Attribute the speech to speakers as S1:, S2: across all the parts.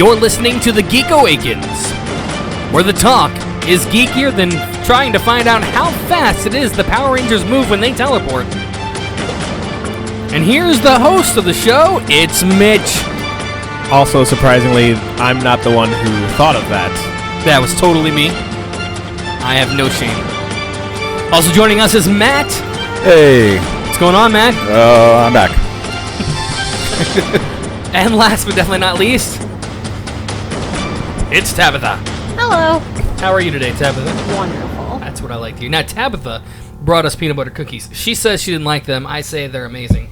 S1: You're listening to the Geek Awakens, where the talk is geekier than trying to find out how fast it is the Power Rangers move when they teleport. And here's the host of the show, it's Mitch.
S2: Also, surprisingly, I'm not the one who thought of that.
S1: That was totally me. I have no shame. Also joining us is Matt.
S3: Hey.
S1: What's going on, Matt?
S3: I'm back.
S1: And last but definitely not least, it's Tabitha.
S4: Hello.
S1: How are you today, Tabitha?
S4: Wonderful.
S1: That's what I like to hear. Now, Tabitha brought us peanut butter cookies. She says she didn't like them. I say they're amazing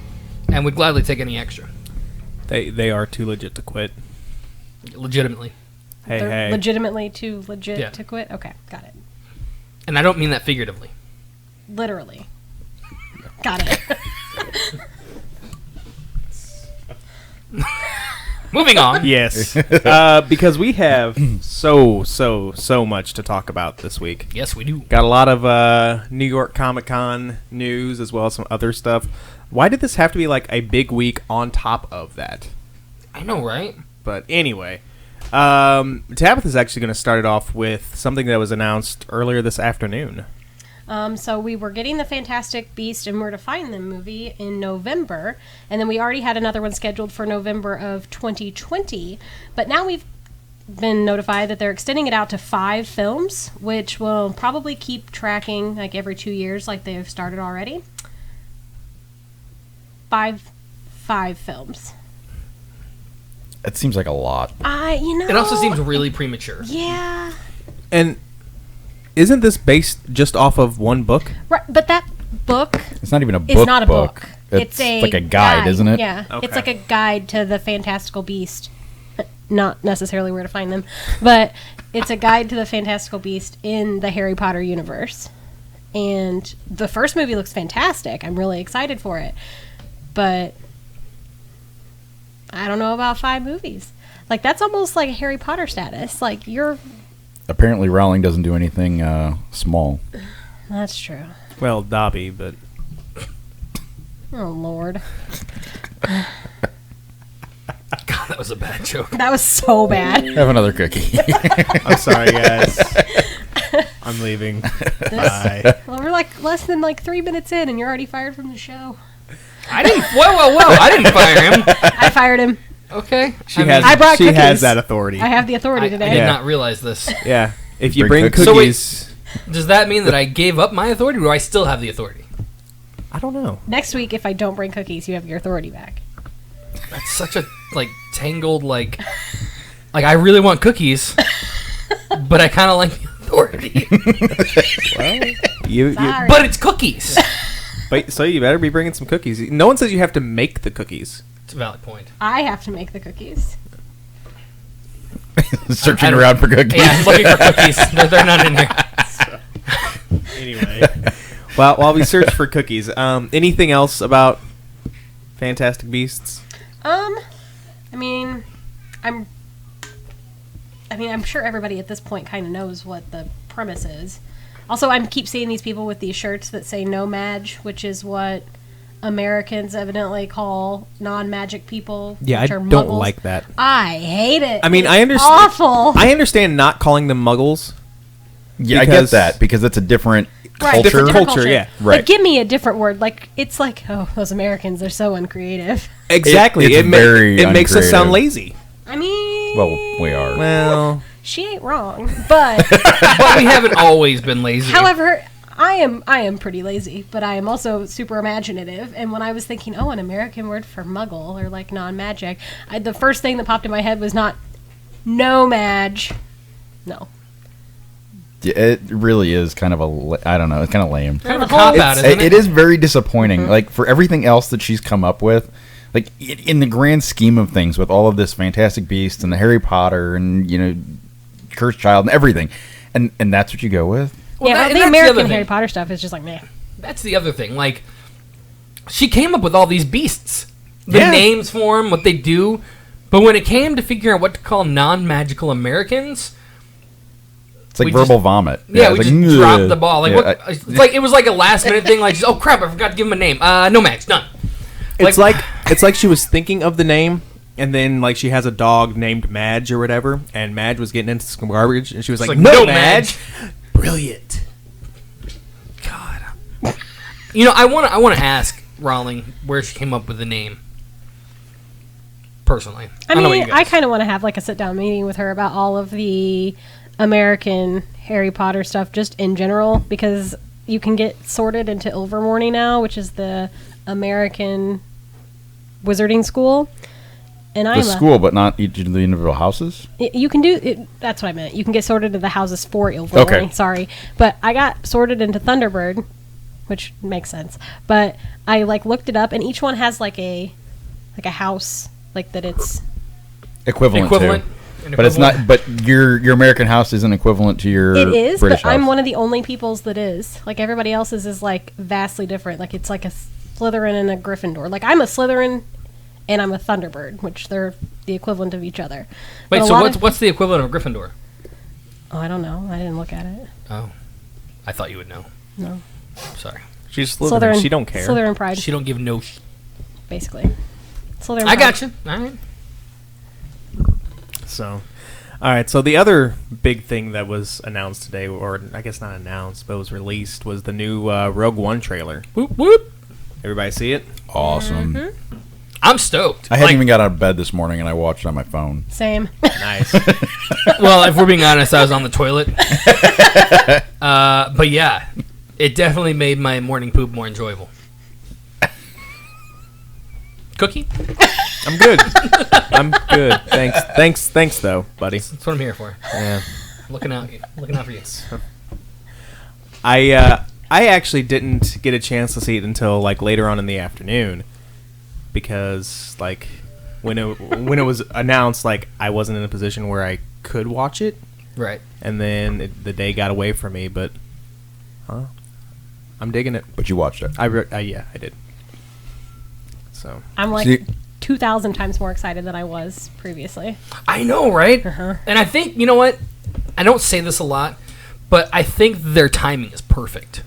S1: and would gladly take any extra.
S2: They are too legit to quit.
S1: Legitimately.
S4: They're legitimately too legit to quit? Okay, got it.
S1: And I don't mean that figuratively.
S4: Literally. Got it.
S1: Moving on.
S2: Yes. Because we have so much to talk about this week.
S1: Yes, we do.
S2: Got a lot of New York Comic-Con news as well as some other stuff. Why did this have to be like a big week on top of that?
S1: I know, right?
S2: But anyway, Tabitha's actually going to start it off with something that was announced earlier this afternoon.
S4: So we were getting the Fantastic Beast and Where to Find Them movie in November, and then we already had another one scheduled for November of 2020, but now we've been notified that they're extending it out to 5 films, which will probably keep tracking like every 2 years like they've started already. Five films.
S3: It seems like a lot.
S1: It also seems really premature.
S4: Yeah.
S2: And isn't this based just off of one book?
S4: Right, but that book
S3: It's not even a book.
S4: is not a book.
S3: It's
S4: a
S3: like a guide, isn't it?
S4: Yeah.
S2: Okay.
S4: It's like a guide to the Fantastical Beast. Not necessarily Where to Find Them, but it's a guide to the Fantastical Beast in the Harry Potter universe. And the first movie looks fantastic. I'm really excited for it. But I don't know about 5 movies. Like, that's almost like Harry Potter status. Like, you're...
S3: Apparently Rowling doesn't do anything small.
S4: That's true.
S2: Well, Dobby, but...
S4: Oh, Lord.
S1: God, that was a bad joke.
S4: That was so bad.
S3: Have another cookie.
S2: I'm sorry, guys. I'm leaving. Bye.
S4: Well, we're like less than like 3 minutes in, and you're already fired from the show.
S1: I didn't... Whoa. I didn't fire him.
S4: I fired him.
S1: Okay.
S4: I brought
S2: she
S4: cookies.
S2: has that authority.
S4: I have the authority
S1: I
S4: today.
S1: did
S2: Yeah.
S1: not realize this.
S2: Yeah. If you
S3: Bring
S2: bring
S3: cookies.
S2: cookies...
S1: So does that mean that I gave up my authority, or do I still have the authority?
S2: I don't know.
S4: Next week, if I don't bring cookies, you have your authority back.
S1: That's such a, tangled, like, I really want cookies, but I kind of like the authority.
S2: You
S4: Sorry.
S1: But it's cookies.
S2: but so you better be bringing some cookies. No one says you have to make the cookies.
S1: It's a valid point.
S4: I have to make the cookies.
S3: Searching around for cookies.
S1: Yeah, I'm looking for cookies. They're not in here.
S2: Anyway, while we search for cookies, anything else about Fantastic Beasts?
S4: I'm sure everybody at this point kind of knows what the premise is. Also, I keep seeing these people with these shirts that say no Madge, which is what Americans evidently call non-magic people.
S2: Yeah,
S4: which
S2: I
S4: are
S2: don't
S4: muggles.
S2: like that.
S4: I hate it.
S2: I mean,
S4: It's
S2: I understand.
S4: awful.
S2: I understand not calling them Muggles.
S3: Yeah, I get
S2: Because-
S3: that because it's a different
S4: Right,
S3: culture.
S4: different
S2: Culture, yeah.
S3: Right.
S4: Like, give me a different word. Like, it's like, oh, those Americans, they're so uncreative.
S2: Exactly.
S3: It's very
S2: it makes us sound
S3: uncreative.
S2: lazy.
S4: I mean,
S3: Well, we are.
S2: Well,
S4: she ain't wrong, but
S1: But we haven't always been lazy.
S4: however, I am pretty lazy, but I am also super imaginative. And when I was thinking, oh, an American word for muggle or like non-magic, the first thing that popped in my head was not no Madge. No.
S3: Yeah, it really is kind of I don't know. It's kind of lame.
S1: kind of a cop-out, isn't it?
S3: It is very disappointing. Like, for everything else that she's come up with, like, in the grand scheme of things, with all of this Fantastic Beasts and the Harry Potter and, Cursed Child and everything, and that's what you go with?
S1: Well,
S4: Yeah,
S1: and
S4: the
S1: that's
S4: American
S1: other thing.
S4: Harry Potter stuff is just like, meh.
S1: That's the other thing. Like, she came up with all these beasts. The
S2: Yeah.
S1: names for them, what they do. But when it came to figuring out what to call non-magical Americans...
S3: It's like
S1: We
S3: verbal
S1: just-
S3: vomit.
S1: Yeah,
S3: it's
S1: we
S3: like,
S1: just
S3: "Ugh."
S1: dropped the ball. Like,
S3: Yeah,
S1: what, it's like it was like a last-minute thing. Like, oh, crap, I forgot to give him a name. No, Max, done.
S2: it's like she was thinking of the name And then, like, she has a dog named Madge or whatever, and Madge was getting into some garbage, and she was like,
S1: like,
S2: no,
S1: "No,
S2: Madge. Brilliant.
S1: God. You know, I want to ask Rowling where she came up with the name. Personally,
S4: I
S1: don't know what
S4: mean,
S1: you guys-
S4: I kind of want to have like a sit-down meeting with her about all of the American Harry Potter stuff just in general, because you can get sorted into Ilvermorny now, which is the American wizarding school. And
S3: The
S4: I'm
S3: school, but not each of the individual houses.
S4: you can do it. That's what I meant. You can get sorted into the houses for Ilvermorny.
S3: Okay.
S4: Sorry, but I got sorted into Thunderbird, which makes sense. But I like looked it up, and each one has like a house, like that it's
S3: Equivalent.
S1: An
S3: But it's
S1: equivalent.
S3: not. But your American house isn't equivalent to your
S4: It is,
S3: British
S4: but I'm
S3: house.
S4: one of the only people's that is. Like everybody else's is like vastly different. Like it's like a Slytherin and a Gryffindor. Like I'm a Slytherin and I'm a Thunderbird, which they're the equivalent of each other. But
S1: Wait,
S4: a
S1: so
S4: lot
S1: what's the equivalent of Gryffindor?
S4: Oh, I don't know. I didn't look at it.
S1: Oh, I thought you would know.
S4: No.
S1: Sorry,
S2: She's Slytherin. She don't care.
S4: Slytherin pride,
S1: she don't give no.
S4: basically. Slytherin
S1: I
S4: pride.
S1: got you. All right.
S2: So, all right. So the other big thing that was announced today, or I guess not announced, but was released, was the new Rogue One trailer.
S1: Whoop whoop.
S2: Everybody see it?
S3: Awesome.
S4: Mm-hmm.
S1: I'm stoked.
S3: I hadn't
S1: Like,
S3: even got out of bed this morning, and I watched it on my phone.
S4: Same.
S2: Nice.
S1: Well, if we're being honest, I was on the toilet. But yeah, it definitely made my morning poop more enjoyable. Cookie?
S2: I'm good. I'm good. Thanks, though, buddy.
S1: That's what I'm here for.
S2: Yeah.
S1: Looking out for you.
S2: I actually didn't get a chance to see it until like later on in the afternoon, because like when it was announced, like I wasn't in a position where I could watch it,
S1: Right.
S2: and then the day got away from me. But I'm digging it.
S3: But you watched it.
S2: Yeah, I did. So
S4: I'm like
S3: See-
S4: 2,000 times more excited than I was previously.
S1: I know, right?
S4: Uh-huh.
S1: And I think, you know what? I don't say this a lot, but I think their timing is perfect.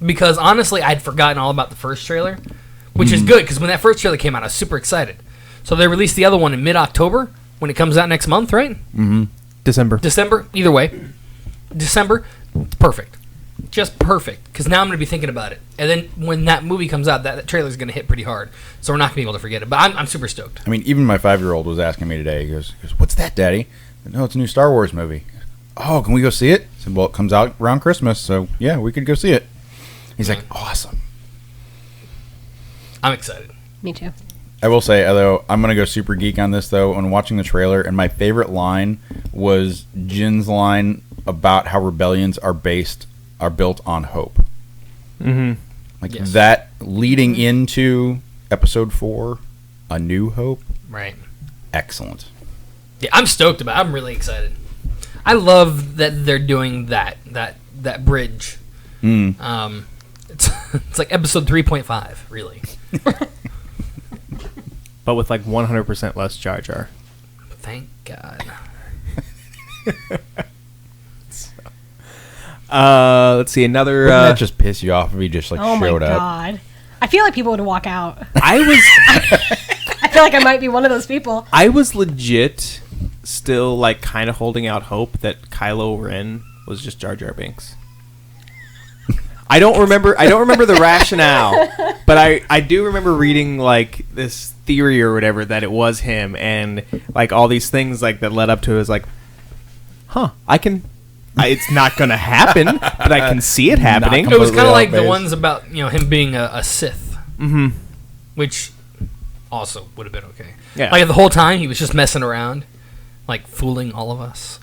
S1: Because honestly, I'd forgotten all about the first trailer, which is good, because when that first trailer came out, I was super excited. So they released the other one in mid-October, when it comes out next month, right?
S2: December.
S1: December, either way. December, perfect. Just perfect. Because now I'm going to be thinking about it. And then when that movie comes out, that trailer's going to hit pretty hard. So we're not going to be able to forget it. But I'm super stoked.
S3: I mean, even my 5-year-old was asking me today. He goes, "What's that, Daddy?" I said, "No, it's a new Star Wars movie." "Oh, can we go see it?" I said, "Well, it comes out around Christmas, so yeah, we could go see it." He's like, "Awesome."
S1: I'm excited.
S4: Me too.
S3: I will say, though, I'm going to go super geek on this, though, when watching the trailer, and my favorite line was Jin's line about how rebellions are built on hope.
S2: Mm-hmm.
S3: Like,
S1: Yes.
S3: that leading into Episode 4, A New Hope,
S1: Right.
S3: excellent.
S1: Yeah, I'm stoked about it. I'm really excited. I love that they're doing that bridge. It's like episode 3.5, really.
S2: But with like 100% less Jar Jar.
S1: Thank God.
S2: Let's see another.
S3: Wouldn't that just piss you off if he just, like,
S4: Oh my
S3: showed up?
S4: god. I feel like people would walk out.
S2: I
S4: I feel like I might be one of those people.
S2: was legit still like kind of holding out hope that Kylo Ren was just Jar Jar Binks. I don't remember the rationale, but I do remember reading like this theory or whatever that it was him, and like all these things like that led up to it was like, it's not gonna happen, but I can see it happening.
S1: It was
S3: Completely
S1: kind of like the
S3: off base.
S1: ones about him being a Sith,
S2: Mm-hmm.
S1: which also would have been okay.
S2: Yeah.
S1: Like the whole time he was just messing around, like fooling all of us,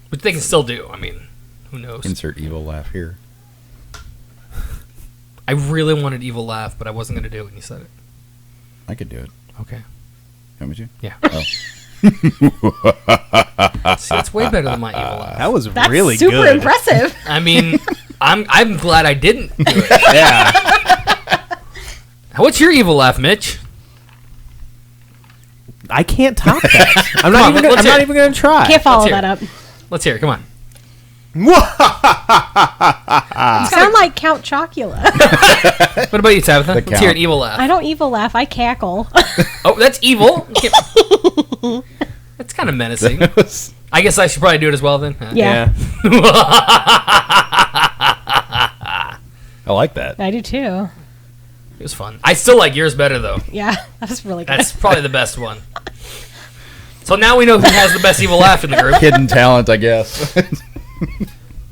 S1: which they can still do. I mean, who knows?
S3: Insert evil laugh here.
S1: I really wanted evil laugh, but I wasn't going to do it when you said it.
S3: I could do it.
S1: Okay.
S3: Want me to?
S1: Yeah.
S3: Oh.
S1: See, it's way better than my evil laugh.
S2: That was
S4: That's
S2: really
S4: super
S2: good.
S4: impressive.
S1: I mean, I'm glad I didn't do it.
S2: Yeah,
S1: What's your evil laugh, Mitch?
S2: I can't top that. I'm
S1: on,
S2: not
S1: let's hear
S2: even
S1: it.
S2: gonna try.
S4: Can't follow
S1: Let's hear
S4: that
S1: it.
S4: up.
S1: Let's hear it. Come on.
S4: Sound like Count Chocula.
S1: What about you, Tabitha? Let's hear
S3: count.
S1: an evil laugh.
S4: I don't evil laugh. I cackle.
S1: Oh, that's evil. That's kind of menacing. I guess I should probably do it as well then. Huh?
S4: Yeah.
S3: I like that.
S4: I do too.
S1: It was fun. I still like yours better though.
S4: Yeah, that was really good.
S1: That's probably the best one. So now we know who has the best evil laugh in the group.
S3: Hidden talent, I guess.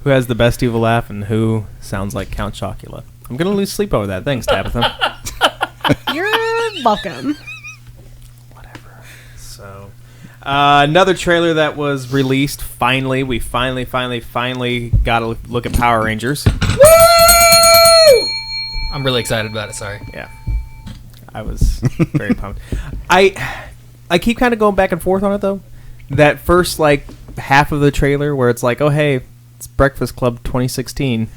S2: Who has the best evil laugh and who sounds like Count Chocula? I'm gonna lose sleep over that. Thanks, Tabitha.
S4: You're welcome.
S2: So, another trailer that was released. Finally, we finally got to look at Power Rangers.
S1: I'm really excited about it. Sorry.
S2: Yeah, I was very pumped. I keep kind of going back and forth on it though. That first like half of the trailer where it's like, oh hey, it's Breakfast Club 2016.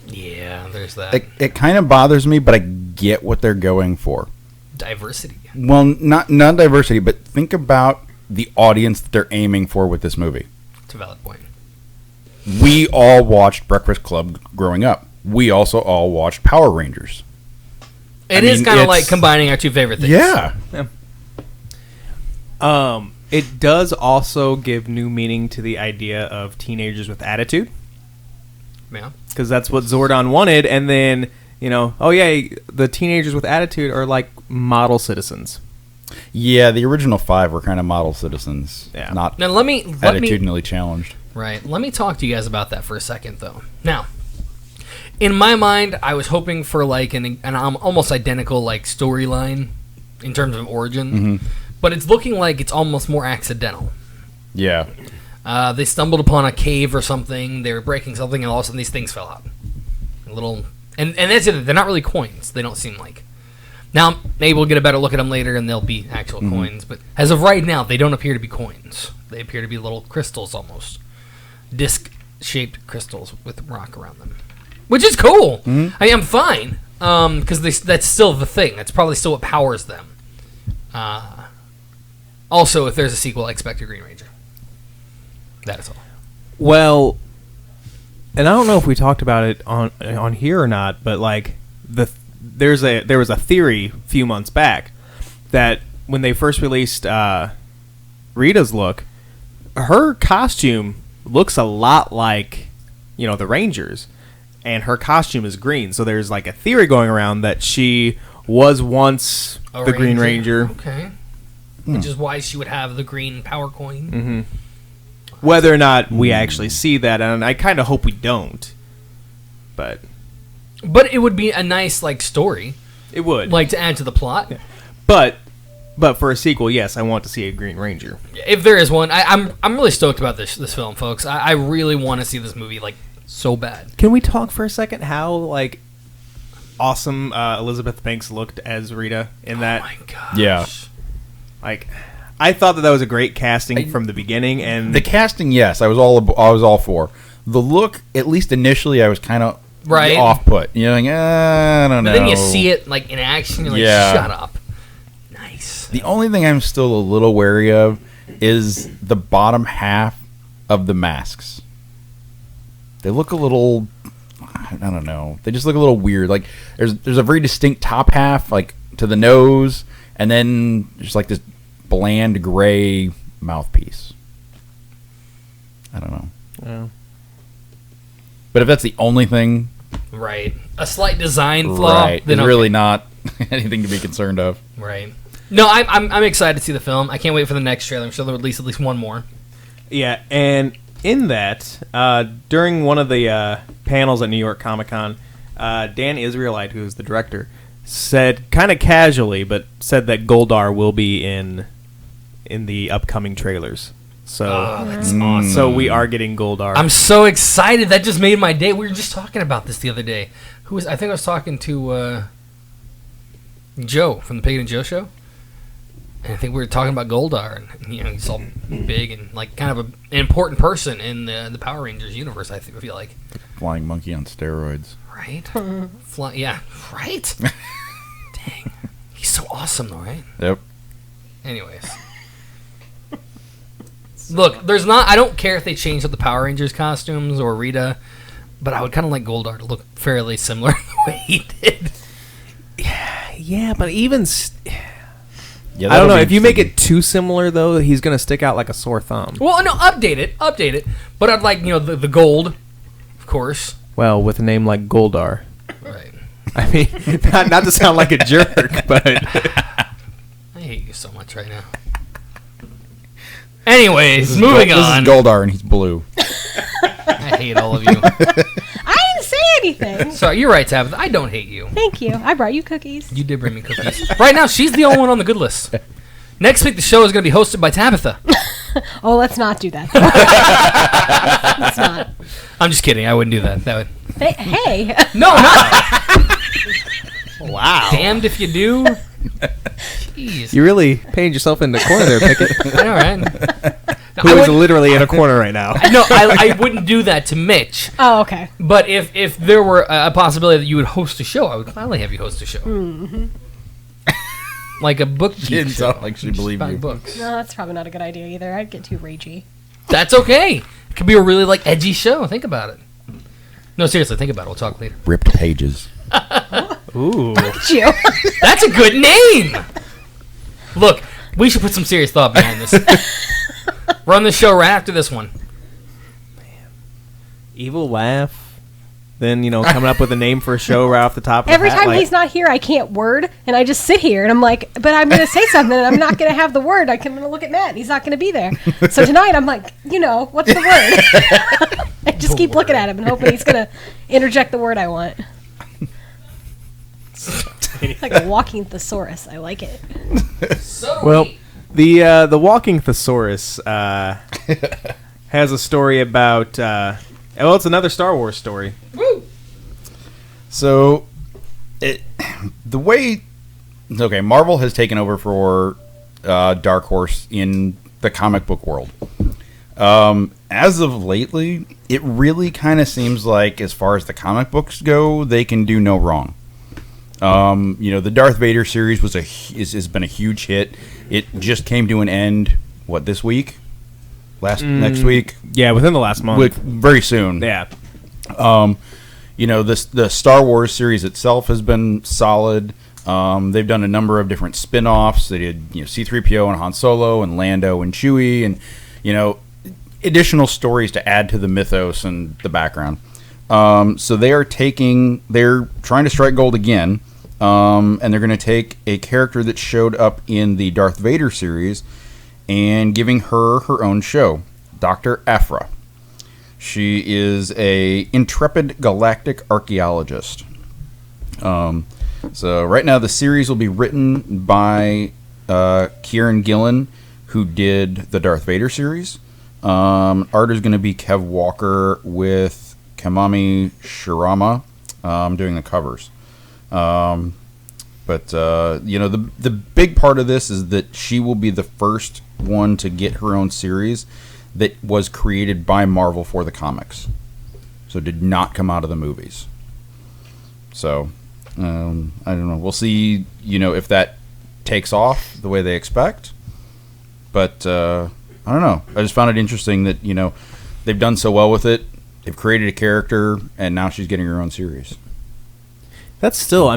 S1: Yeah, there's that.
S3: It kind of bothers me, but I get what they're going for.
S1: Diversity.
S3: Well, not diversity, but think about the audience that they're aiming for with this movie.
S1: It's a valid point.
S3: We all watched Breakfast Club growing up. We also all watched Power Rangers.
S1: It is kind of like combining our two favorite things.
S3: Yeah.
S2: It does also give new meaning to the idea of teenagers with attitude.
S1: Yeah.
S2: Because that's what Zordon wanted, and then, oh yeah, the teenagers with attitude are like model citizens.
S3: Yeah, the original 5 were kind of model citizens.
S2: Yeah.
S3: Not
S1: Now let me
S3: attitudinally challenged.
S1: Right. Let me talk to you guys about that for a second, though. Now, in my mind, I was hoping for like an almost identical like storyline in terms of origin, but it's looking like it's almost more accidental.
S3: Yeah.
S1: They stumbled upon a cave or something. They were breaking something, and all of a sudden these things fell out. And that's it. They're not really coins. They don't seem like. Now maybe we'll get a better look at them later, and they'll be actual coins. But as of right now, they don't appear to be coins. They appear to be little crystals, almost disc-shaped crystals with rock around them, which is cool. I'm fine because that's still the thing. That's probably still what powers them. Also, if there's a sequel, I expect a Green Ranger. That is all.
S2: Well, and I don't know if we talked about it on here or not, but like there was a theory a few months back that when they first released Rita's look, her costume looks a lot like the Rangers, and her costume is green. So there's like a theory going around that she was once the Green Ranger.
S1: Okay. Which is why she would have the green power coin.
S2: Whether or not we actually see that, and I kind of hope we don't. But
S1: it would be a nice like story,
S2: it would
S1: like to add to the plot.
S2: Yeah. But for a sequel, yes, I want to see a Green Ranger.
S1: If there is one, I'm really stoked about this film, folks. I really want to see this movie like so bad.
S2: Can we talk for a second how like awesome Elizabeth Banks looked as Rita in that?
S1: Oh my gosh.
S3: Yeah.
S2: Like, I thought that was a great casting from the beginning, and
S3: The casting, yes, I was all for. The look, at least initially, I was kind of off put. Like, I don't know.
S1: But then you see it like in action, you're like, shut up. Nice.
S3: The only thing I'm still a little wary of is the bottom half of the masks. They look a little, I don't know. They just look a little weird. Like there's a very distinct top half, like to the nose, and then just like this bland gray mouthpiece. I don't know.
S2: Yeah.
S3: But if that's the only thing,
S1: Right. A slight design flaw.
S3: right,
S1: Then
S3: it's
S1: okay.
S3: really not anything to be concerned of.
S1: Right. No, I'm excited to see the film. I can't wait for the next trailer. I'm sure they'll release at least one more.
S2: Yeah, and in that, during one of the panels at New York Comic Con, Dan Israelite, who's the director, said kind of casually, but said that Goldar will be in the upcoming trailers. So,
S1: That's awesome.
S2: so we are getting Goldar.
S1: I'm so excited. That just made my day. We were just talking about this the other day. I think I was talking to Joe from the Pig and Joe show. And I think we were talking about Goldar, and he's all big and like kind of an important person in the Power Rangers universe. I feel like
S3: Flying monkey on steroids.
S1: right, yeah, right. Dang, he's so awesome, though, right?
S3: Yep.
S1: Anyways, Look, there's not. I don't care if they change up the Power Rangers costumes or Rita, but I would kind of like Goldar to look fairly similar the way he did.
S2: Yeah, but even
S3: Yeah,
S2: I don't know
S3: that'll
S2: if
S3: be
S2: you make
S3: interesting.
S2: it too similar though, he's gonna stick out like a sore thumb.
S1: Well, no, update it. But I'd like the gold, of course.
S2: Well, with a name like Goldar,
S1: Right.
S2: I mean, not to sound like a jerk, but
S1: I hate you so much right now. Anyways, moving
S3: This
S1: on.
S3: is Goldar, and he's blue.
S1: I hate all of you.
S4: I didn't say anything.
S1: Sorry, you're right, Tabitha. I don't hate you.
S4: Thank you. I brought you cookies.
S1: You did bring me cookies. Right now, she's the only one on the good list. Next week, the show is going to be hosted by Tabitha.
S4: Oh, let's not do that. Let's not.
S1: I'm just kidding. I wouldn't do that. That would.
S4: Hey.
S1: No, no.
S2: wow,
S1: Damned if you do. Jeez.
S2: you really painted yourself in the corner there, Pickett.
S1: I know, right? No,
S2: Who
S1: I
S2: is
S1: would-
S2: literally in a corner right now.
S1: No, I wouldn't do that to Mitch.
S4: Oh, okay.
S1: But if there were a possibility that you would host a show, I would gladly have you host a show.
S4: Mm-hmm.
S1: Like a book
S3: She didn't
S1: geek show.
S3: sound like she
S1: Just
S3: believed
S1: buy
S3: you.
S1: books.
S4: No, that's probably not a good idea either. I'd get too ragey.
S1: That's okay. It could be a really edgy show. Think about it. No, seriously, think about it. We'll talk later.
S3: Ripped pages.
S2: Ooh,
S4: You.
S1: That's a good name. Look, we should put some serious thought behind this. Run the show right after this one.
S2: evil laugh. Then coming up with a name for a show right off the top. Of
S4: Every
S2: the hat,
S4: time he's not here, I can't word, and I just sit here, and I'm like, but I'm going to say something, and I'm not going to have the word. I'm going to look at Matt, and he's not going to be there. So tonight, I'm like, what's the word? I just keep looking at him and hoping he's going to interject the word I want. Like a walking thesaurus. I like it.
S1: So
S2: Well, the walking thesaurus has a story about. It's another Star Wars story.
S3: So, the way... Okay, Marvel has taken over for Dark Horse in the comic book world. As of lately, it really kind of seems like, as far as the comic books go, they can do no wrong. The Darth Vader series has been a huge hit. It just came to an end, this week? Next week?
S2: Yeah, within the last month.
S3: Very soon.
S2: Yeah.
S3: The Star Wars series itself has been solid. They've done a number of different spin-offs. They did C-3PO and Han Solo and Lando and Chewie and additional stories to add to the mythos and the background. So they're trying to strike gold again, and they're going to take a character that showed up in the Darth Vader series and giving her own show, Dr. Aphra. She is a intrepid galactic archaeologist. So right now the series will be written by Kieran Gillen, who did the Darth Vader series. Art is going to be Kev Walker with Kamami Shirama doing the covers. But the big part of this is that she will be the first one to get her own series that was created by Marvel for the comics. So did not come out of the movies. So, I don't know. We'll see, if that takes off the way they expect. But, I don't know. I just found it interesting that, they've done so well with it. They've created a character, and now she's getting her own series.
S2: That's still,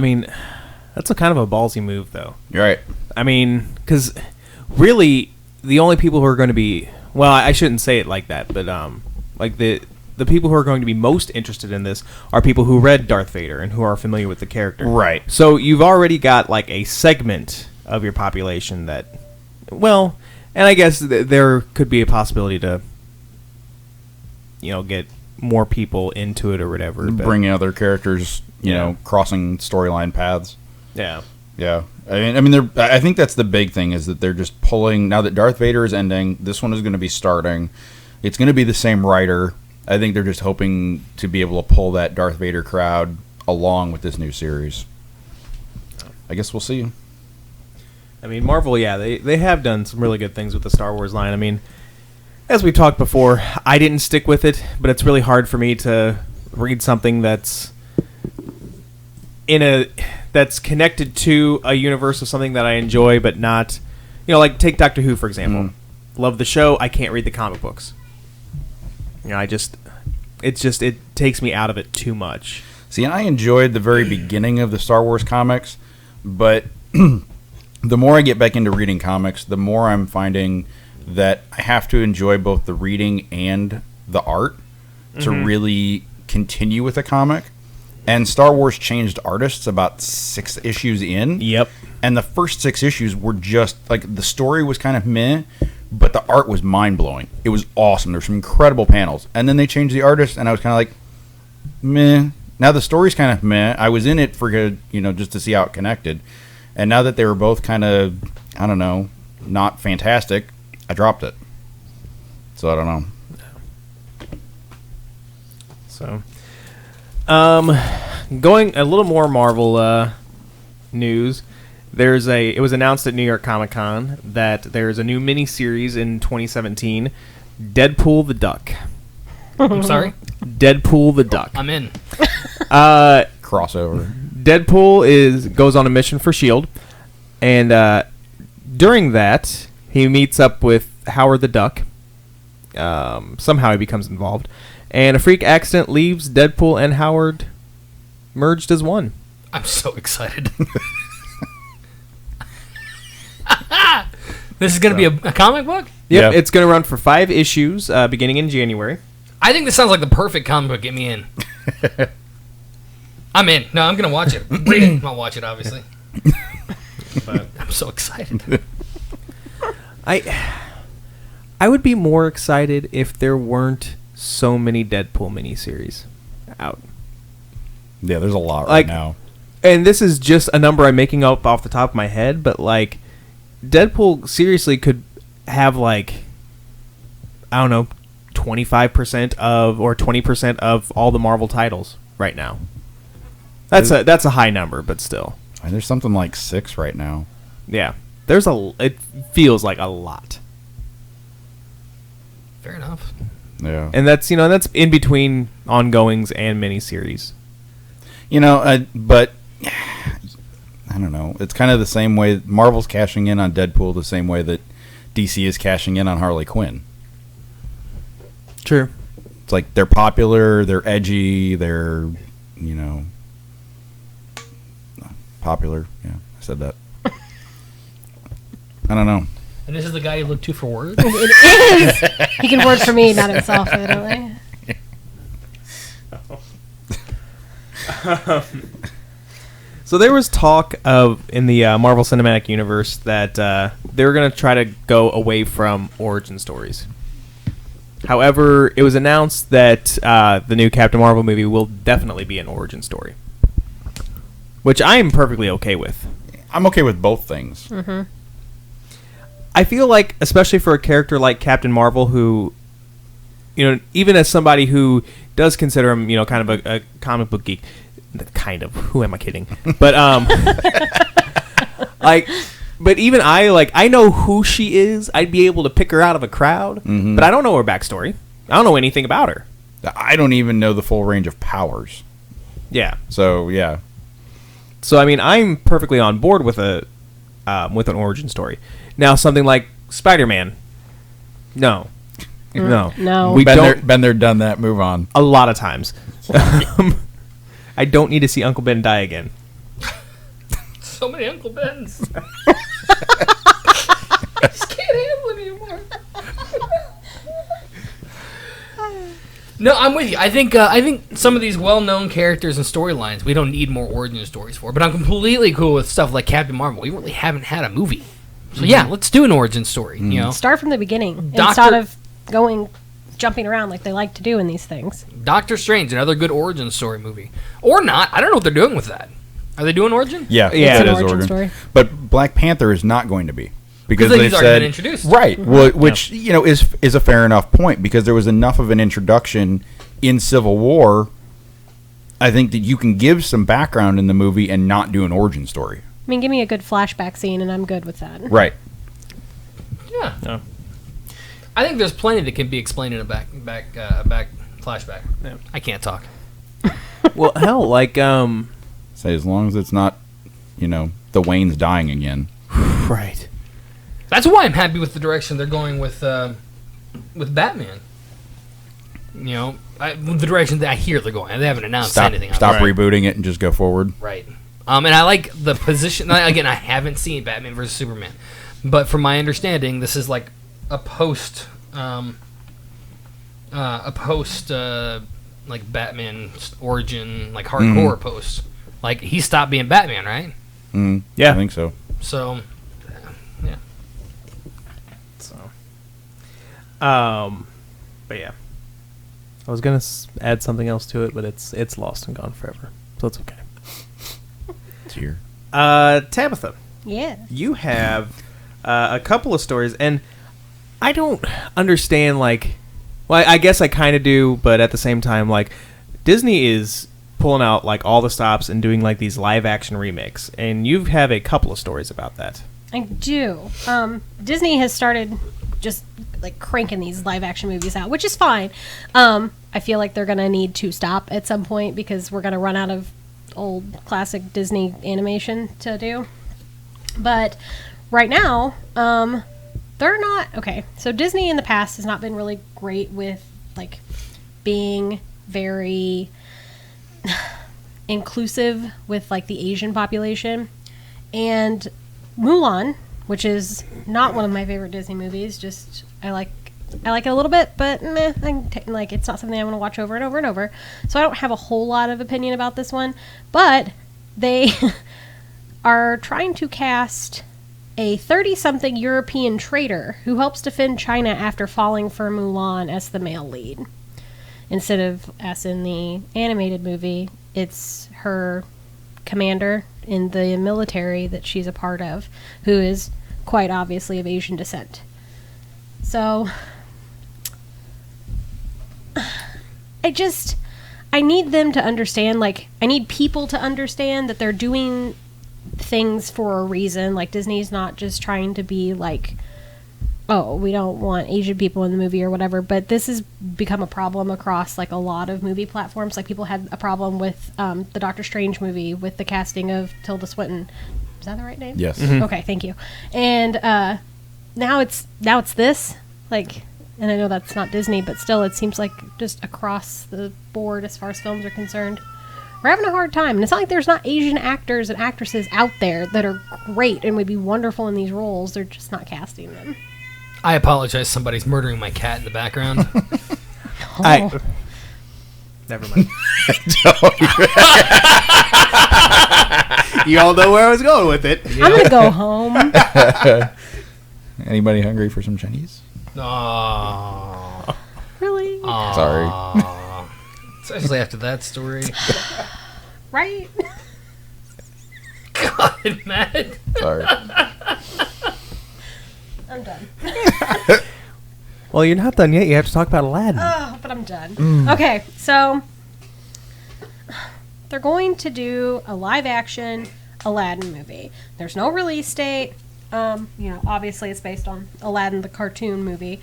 S2: that's a kind of a ballsy move, though.
S3: You're right.
S2: Because really, the only people who are going to be... Well, I shouldn't say it like that, but the people who are going to be most interested in this are people who read Darth Vader and who are familiar with the character.
S3: Right.
S2: So you've already got a segment of your population that... Well, and I guess there could be a possibility to, get more people into it or whatever. But,
S3: Bringing other characters, crossing storyline paths.
S2: yeah.
S3: Yeah, I think that's the big thing is that they're just pulling. Now that Darth Vader is ending, this one is going to be starting. It's going to be the same writer. I think they're just hoping to be able to pull that Darth Vader crowd along with this new series. I guess we'll see.
S2: Marvel, yeah, they have done some really good things with the Star Wars line. As we talked before, I didn't stick with it, but it's really hard for me to read something that's that's connected to a universe of something that I enjoy, but not, take Doctor Who, for example. love the show. I can't read the comic books. You know, it takes me out of it too much.
S3: See, and I enjoyed the very beginning of the Star Wars comics, but the more I get back into reading comics, the more I'm finding that I have to enjoy both the reading and the art to really continue with a comic. And Star Wars changed artists about 6 issues in.
S2: Yep.
S3: And the first 6 issues were just, like, the story was kind of meh, but the art was mind-blowing. It was awesome. There were some incredible panels. And then they changed the artist, and I was kind of like, meh. Now the story's kind of meh. I was in it for, just to see how it connected. And now that they were both kind of, I don't know, not fantastic, I dropped it. So I don't know.
S2: So, going a little more Marvel news. It was announced at New York Comic Con that there's a new miniseries in 2017, Deadpool the Duck.
S1: I'm sorry?
S2: Deadpool the Duck.
S1: I'm in.
S3: Crossover.
S2: Deadpool goes on a mission for S.H.I.E.L.D., and during that, he meets up with Howard the Duck. Somehow he becomes involved. And a freak accident leaves Deadpool and Howard merged as one.
S1: I'm so excited. This is going to be a comic book?
S2: Yep,
S3: Yeah.
S2: it's going to run for 5 issues beginning in January.
S1: I think this sounds like the perfect comic book. Get me in. I'm in. No, I'm going to watch it. Read it. I'll watch it, obviously. But I'm so excited.
S2: I would be more excited if there weren't so many Deadpool miniseries out.
S3: Yeah, there's a lot right
S2: Like-
S3: now.
S2: And this is just a number I'm making up off the top of my head, but like Deadpool seriously could have like, I don't know, 25% of or 20% of all the Marvel titles right now. That's a high number, but still.
S3: And there's something like 6 right now.
S2: Yeah. It feels like a lot.
S1: Fair enough.
S3: Yeah.
S2: And that's in between ongoings and miniseries.
S3: But I don't know. It's kind of the same way Marvel's cashing in on Deadpool the same way that DC is cashing in on Harley Quinn.
S2: True.
S3: It's like they're popular, they're edgy, they're, popular. Yeah, I said that. I don't know.
S1: And this is the guy you look to for words?
S4: It is. He can word for me, not himself, evidently.
S2: So there was talk in the Marvel Cinematic Universe that they were going to try to go away from origin stories. However, it was announced that the new Captain Marvel movie will definitely be an origin story, which I am perfectly okay with.
S3: I'm okay with both things.
S4: Mm-hmm.
S2: I feel like, especially for a character like Captain Marvel, who, even as somebody who does consider him, kind of a comic book geek, kind of. Who am I kidding? But but even I know who she is. I'd be able to pick her out of a crowd, but I don't know her backstory. I don't know anything about her.
S3: I don't even know the full range of powers.
S2: Yeah.
S3: So, yeah.
S2: So I mean, I'm perfectly on board with an origin story. Now, something like Spider-Man, no.
S4: No.
S2: We don't.
S3: Been there, done that. Move on.
S2: A lot of times. I don't need to see Uncle Ben die again.
S1: So many Uncle Bens. I just can't handle it anymore. No, I'm with you. I think some of these well-known characters and storylines we don't need more origin stories for. But I'm completely cool with stuff like Captain Marvel. We really haven't had a movie, so yeah, let's do an origin story. You know,
S4: Start from the beginning
S1: Doctor-
S4: instead of jumping around like they like to do in these things.
S1: Doctor Strange, another good origin story movie, or not. I don't know what they're doing with that. Are they doing origin?
S3: Yeah,
S2: Yeah.
S3: it
S4: It's
S3: is
S4: an origin story.
S3: But Black Panther is not going to be.
S1: Because
S3: they
S1: he's already
S3: said,
S1: been introduced.
S3: Right, which is a fair enough point, because there was enough of an introduction in Civil War. I think that you can give some background in the movie and not do an origin story.
S4: I mean, give me a good flashback scene and I'm good with that.
S3: Right.
S1: Yeah.
S2: No.
S1: I think there's plenty that can be explained in a back flashback.
S2: Yeah.
S1: I can't talk.
S2: Well, hell, like
S3: Say as long as it's not, the Waynes dying again.
S2: right.
S1: That's why I'm happy with the direction they're going with Batman. You know, the direction that I hear they're going. They haven't announced anything.
S3: Stop
S2: Right.
S3: rebooting it and just go forward.
S1: Right. And I like the position. Again, I haven't seen Batman vs Superman, but from my understanding, this is like a post like Batman origin, like hardcore post. Like he stopped being Batman, right?
S2: Yeah.
S3: I think so.
S1: So, yeah.
S2: So, but yeah, I was gonna add something else to it, but it's lost and gone forever, so it's okay.
S3: It's here.
S2: Tabitha,
S4: Yeah.
S2: you have a couple of stories, and I don't understand. Like, well, I guess I kind of do, but at the same time, like, Disney is pulling out like all the stops and doing like these live action remakes, and you have a couple of stories about that.
S4: I do. Disney has started just like cranking these live action movies out, which is fine. I feel like they're gonna need to stop at some point because we're gonna run out of old classic Disney animation to do. But right now, they're not okay. So Disney in the past has not been really great with like being very inclusive with like the Asian population. And Mulan, which is not one of my favorite Disney movies, just I like it a little bit, but meh, like it's not something I want to watch over and over and over. So I don't have a whole lot of opinion about this one, but they are trying to cast a 30-something European trader who helps defend China after falling for Mulan as the male lead. Instead of, as in the animated movie, it's her commander in the military that she's a part of, who is quite obviously of Asian descent. So, I need them to understand, like, I need people to understand that they're doing things for a reason. Like, Disney's not just trying to be like, oh, we don't want Asian people in the movie or whatever, but this has become a problem across like a lot of movie platforms. Like people had a problem with the Doctor Strange movie with the casting of Tilda Swinton. Is that the right name?
S3: Yes.
S4: Okay, thank you. And now it's this, like, and I know that's not Disney, but still it seems like just across the board as far as films are concerned, we're having a hard time. And it's not like there's not Asian actors and actresses out there that are great and would be wonderful in these roles. They're just not casting them.
S1: I apologize. Somebody's murdering my cat in the background.
S2: Never mind. You all know where I was going with it.
S4: I'm gonna go home.
S3: Anybody hungry for some Chinese?
S1: Aww.
S4: Really?
S3: Sorry.
S1: Especially after that story.
S4: Right?
S1: God, Matt.
S3: Sorry.
S4: I'm done.
S2: Well, you're not done yet. You have to talk about Aladdin.
S4: Oh, but I'm done. Okay, so they're going to do a live action Aladdin movie. There's no release date. Obviously it's based on Aladdin the cartoon movie.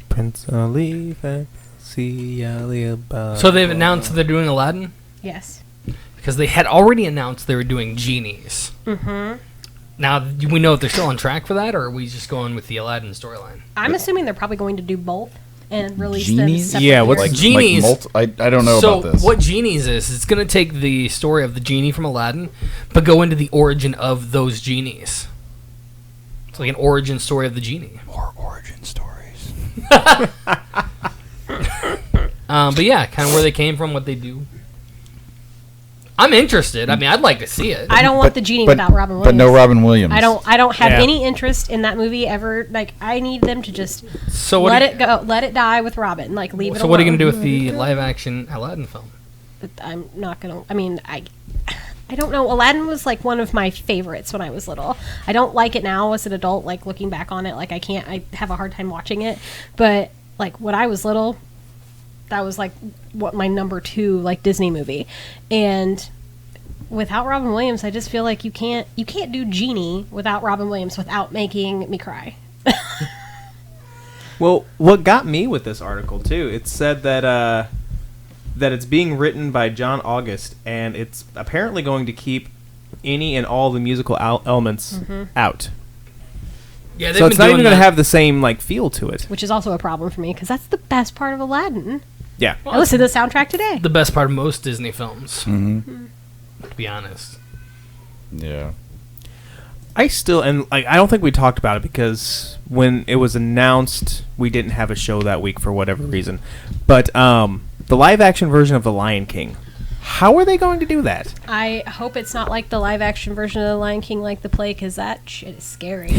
S2: Prince Ali, fancy Alibaba.
S1: So they've announced they're doing Aladdin?
S4: Yes.
S1: Because they had already announced they were doing genies.
S4: Mm-hmm.
S1: Now, do we know if they're still on track for that, or are we just going with the Aladdin storyline?
S4: I'm assuming they're probably going to do both and release
S3: Genies?
S4: them separately.
S2: Yeah, what's
S1: Like Genies.
S3: I don't know
S1: So
S3: about this.
S1: what Genies is, it's going to take the story of the genie from Aladdin, but go into the origin of those genies. It's like an origin story of the genie.
S3: More origin stories.
S1: But yeah, kind of where they came from, what they do. I'm interested. I mean, I'd like to see it.
S4: I don't want the genie without Robin Williams.
S3: But no Robin Williams.
S4: I don't have
S2: Yeah.
S4: any interest in that movie ever. Like, I need them to just
S1: So what?
S4: let it go, let it die with Robin. Like, leave it
S1: So
S4: alone.
S1: what are you gonna do with the live-action Aladdin film?
S4: But I'm not gonna. I mean, I don't know. Aladdin was like one of my favorites when I was little. I don't like it now as an adult. Like looking back on it, like I have a hard time watching it. But like when I was little, that was like what my number 2 like Disney movie. And without Robin Williams, I just feel like you can't do Genie without Robin Williams without making me cry.
S2: Well, what got me with this article too, it said that that it's being written by John August, and it's apparently going to keep any and all the musical elements out.
S1: Yeah,
S2: So it's not even going to have the same like feel to it.
S4: which is also a problem for me because that's the best part of Aladdin.
S2: Yeah.
S4: I listened to the soundtrack today.
S1: the best part of most Disney films.
S3: Mm-hmm.
S1: To be honest.
S3: Yeah.
S2: I still, and like, I don't think we talked about it because when it was announced, we didn't have a show that week for whatever reason. But the live action version of The Lion King, how are they going to do that?
S4: I hope it's not like the live action version of The Lion King, like the play, because that shit is scary.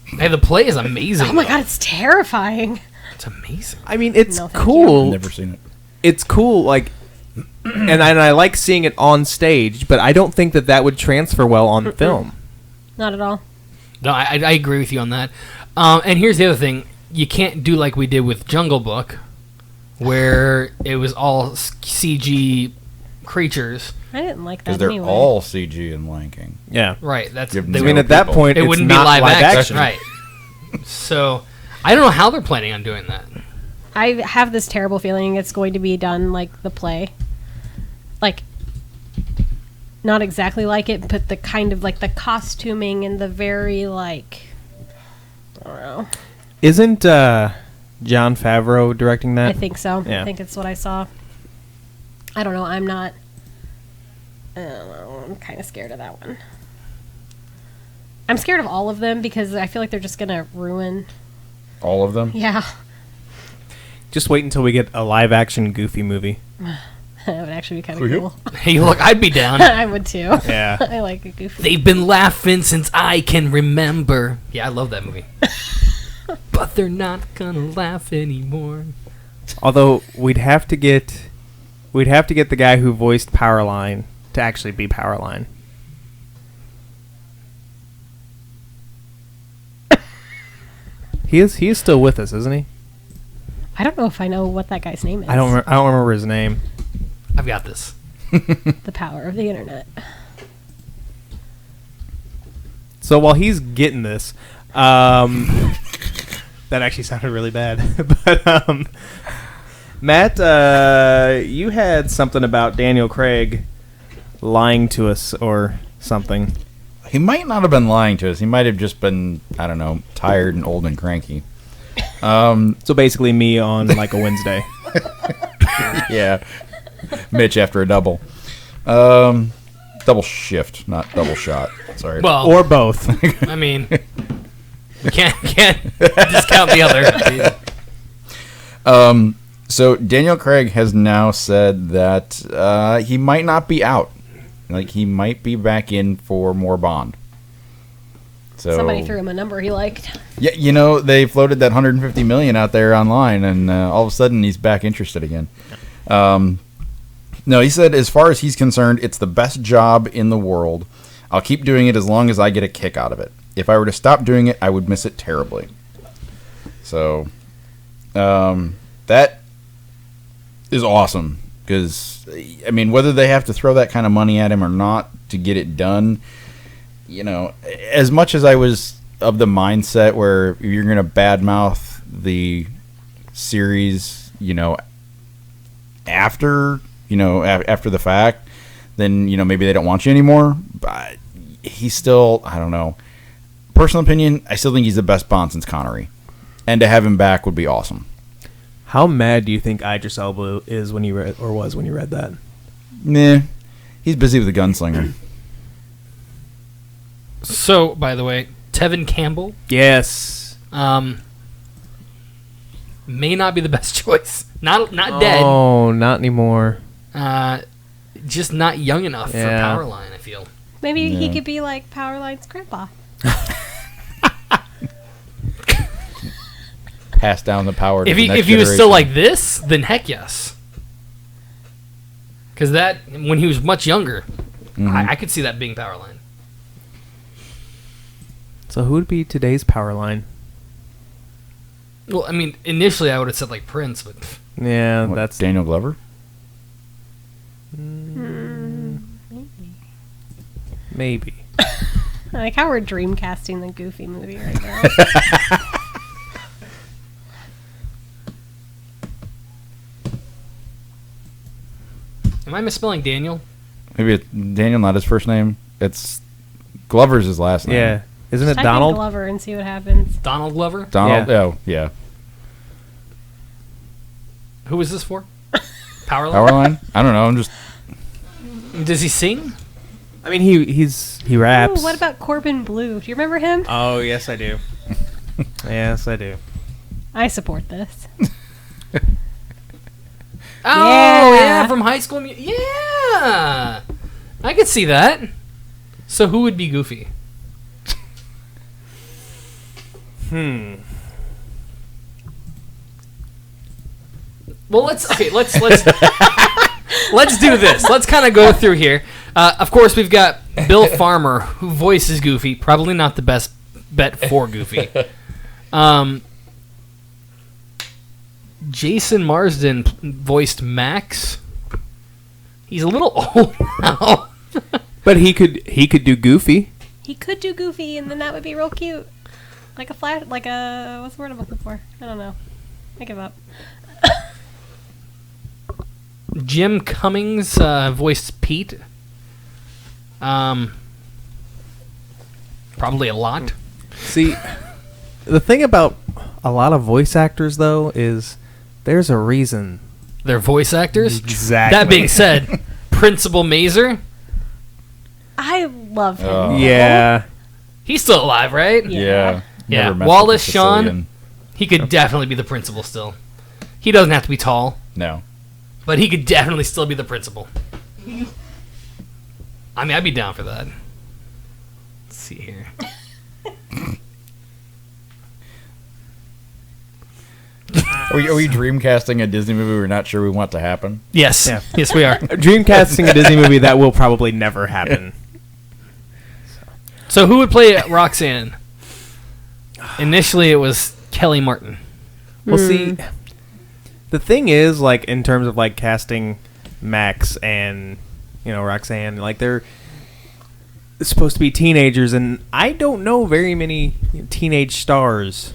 S1: Hey, the play is amazing.
S4: Oh my
S1: though.
S4: god, it's terrifying.
S1: It's amazing.
S2: I mean, it's
S4: No, thank
S2: cool.
S3: Never seen it.
S2: It's cool, like, and I like seeing it on stage, but I don't think that would transfer well on film.
S4: Not at all.
S1: No, I agree with you on that. And here's the other thing. You can't do like we did with Jungle Book, where it was all CG creatures.
S4: I didn't like
S3: Because
S4: that
S3: they're
S4: anyway.
S3: all CG in Lion King.
S2: Yeah.
S1: Right. That's
S3: Give them
S1: they
S2: I
S3: zero
S2: mean, at that
S3: people.
S2: point,
S1: it
S2: it's
S1: wouldn't be
S2: not
S1: live action.
S2: action.
S1: Right. So, I don't know how they're planning on doing that.
S4: I have this terrible feeling it's going to be done like the play. Like, not exactly like it, but the kind of like the costuming and the very like, I don't know.
S2: Isn't Jon Favreau directing that?
S4: I think so.
S2: Yeah.
S4: I think it's what I saw. I don't know. I'm not. I don't know. I'm kind of scared of that one. I'm scared of all of them because I feel like they're just gonna ruin.
S3: All of them?
S4: Yeah,
S2: Just wait until we get a live action Goofy movie.
S4: that would actually be kind of
S3: Yep.
S4: cool.
S1: Hey, look, I'd be down.
S4: I would too.
S2: Yeah.
S4: I like a goofy.
S1: They've been laughing since I can remember. Yeah, I love that movie. But they're not gonna laugh anymore.
S2: Although we'd have to get the guy who voiced Powerline to actually be Powerline. He is still with us, isn't he?
S4: I don't know if I know what that guy's name is.
S2: I don't remember his name.
S1: I've got this.
S4: The power of the internet.
S2: So while he's getting this, that actually sounded really bad. But Matt, you had something about Daniel Craig lying to us or something.
S3: He might not have been lying to us. He might have just been, I don't know, tired and old and cranky.
S2: So basically me on like a Wednesday.
S3: Yeah. Mitch after a double. Double shift, not double shot. Sorry.
S1: Well,
S2: Or both.
S1: I mean, we can't discount the other.
S3: So Daniel Craig has now said that he might not be out. Like, he might be back in for more Bond. So
S4: Somebody threw him a number he liked.
S3: Yeah, you know, they floated that 150 million out there online, and all of a sudden he's back interested again. No, he said as far as he's concerned, it's the best job in the world. I'll keep doing it as long as I get a kick out of it. If I were to stop doing it, I would miss it terribly. So, that is awesome. Because, I mean, whether they have to throw that kind of money at him or not to get it done, you know, as much as I was of the mindset where you're going to badmouth the series, you know, after the fact, then, you know, maybe they don't want you anymore. But he's still, I don't know. Personal opinion, I still think he's the best Bond since Connery. And to have him back would be awesome.
S2: How mad do you think Idris Elba is when you was when you read that?
S3: Meh. He's busy with the gunslinger.
S1: So, by the way, Tevin Campbell
S2: Yes.
S1: may not be the best choice. Not dead.
S2: Oh, not anymore.
S1: Just not young enough
S2: Yeah.
S1: for Powerline, I feel.
S4: Maybe he
S3: Yeah.
S4: could be like Powerline's grandpa.
S3: Pass down the power to
S1: If
S3: the
S1: he
S3: next
S1: if he was still
S3: generation.
S1: like this, then heck yes. Because that when he was much younger, I could see that being Powerline.
S2: So who would be today's Powerline?
S1: Well, I mean, initially I would have said like Prince, but pff,
S2: Yeah,
S3: What,
S2: that's
S3: Daniel Glover?
S2: maybe.
S4: I like how we're dreamcasting the Goofy movie right now.
S1: am I misspelling Daniel?
S3: Maybe it's Daniel, not his first name. It's Glover's his last name.
S2: Yeah. Isn't it
S4: Type in
S2: Donald?
S4: Glover and see what happens.
S1: Donald Glover?
S3: Donald.
S2: Yeah.
S3: Oh, yeah.
S1: Who is this for? Powerline?
S3: Powerline? I don't know. I'm just.
S1: Does he sing?
S2: I mean, he raps.
S4: Ooh, what about Corbin Blue? Do you remember him?
S2: Oh, yes, I do. Yes, I do.
S4: I support this.
S1: Oh,
S4: Yeah.
S1: yeah, from High School Yeah! I could see that. So who would be Goofy? Well, let's let's do this. Let's kind of go through here. Of course, we've got Bill Farmer, who voices Goofy. Probably not the best bet for Goofy. Jason Marsden voiced Max. He's a little old now.
S2: But he could do Goofy.
S4: He could do Goofy, and then that would be real cute. Like a flash, like a, what's the word I'm looking for? I don't know. I give up.
S1: Jim Cummings voiced Pete. Probably a lot.
S2: See, the thing about a lot of voice actors, though, is there's a reason.
S1: They're voice actors.
S2: Exactly.
S1: That being said, Principal Mazer,
S4: I love him.
S3: Oh.
S2: Yeah.
S1: he's still alive, right?
S3: Yeah.
S1: Yeah.
S3: Never messed with
S1: Wallace
S3: the
S1: Shawn,
S3: Sicilian.
S1: he could definitely be the principal still. He doesn't have to be tall,
S3: No.
S1: but he could definitely still be the principal. I mean, I'd be down for that. Let's see here.
S3: Are we dreamcasting a Disney movie we're not sure we want to happen?
S1: Yes.
S2: Yeah.
S1: Yes, we are.
S2: Dreamcasting a Disney movie that will probably never happen.
S1: So who would play Roxanne? Initially, it was Kelly Martin.
S2: Well, see, the thing is, like, in terms of, like, casting Max and, Roxanne, like, they're supposed to be teenagers, and I don't know very many teenage stars.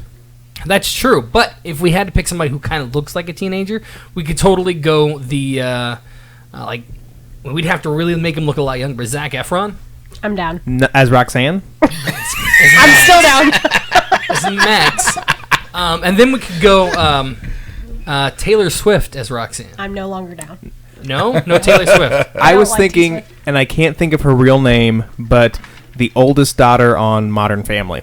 S1: That's true, but if we had to pick somebody who kind of looks like a teenager, we could totally go the, we'd have to really make him look a lot younger. But Zac Efron
S4: I'm down.
S2: As Roxanne?
S4: I'm still down.
S1: as Max. And then we could go Taylor Swift as Roxanne.
S4: I'm no longer down.
S1: No Taylor Swift.
S2: I
S4: don't
S2: was
S4: like
S2: thinking,
S4: Taylor.
S2: and I can't think of her real name, but the oldest daughter on Modern Family.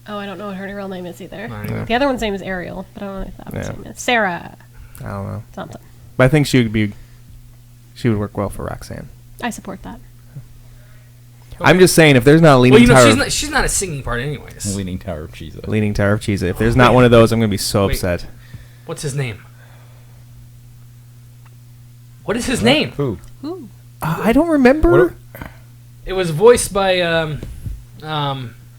S4: Oh, I don't know what her real name is either.
S1: Yeah.
S4: The other one's name is Ariel, but I don't know what that one's
S2: Yeah.
S4: name is. Sarah
S2: I don't know.
S4: something.
S2: But I think she would work well for Roxanne.
S4: I support that.
S2: I'm just saying, if there's not a
S1: Well,
S2: Leaning Tower
S1: she's not a singing part anyways.
S3: Leaning Tower of Jesus.
S2: Leaning Tower of Cheesa, if there's not one of those, I'm going to be so
S1: Wait.
S2: upset.
S1: What's his name? What is his name?
S3: Who?
S4: Ooh.
S2: I don't remember.
S1: It was voiced by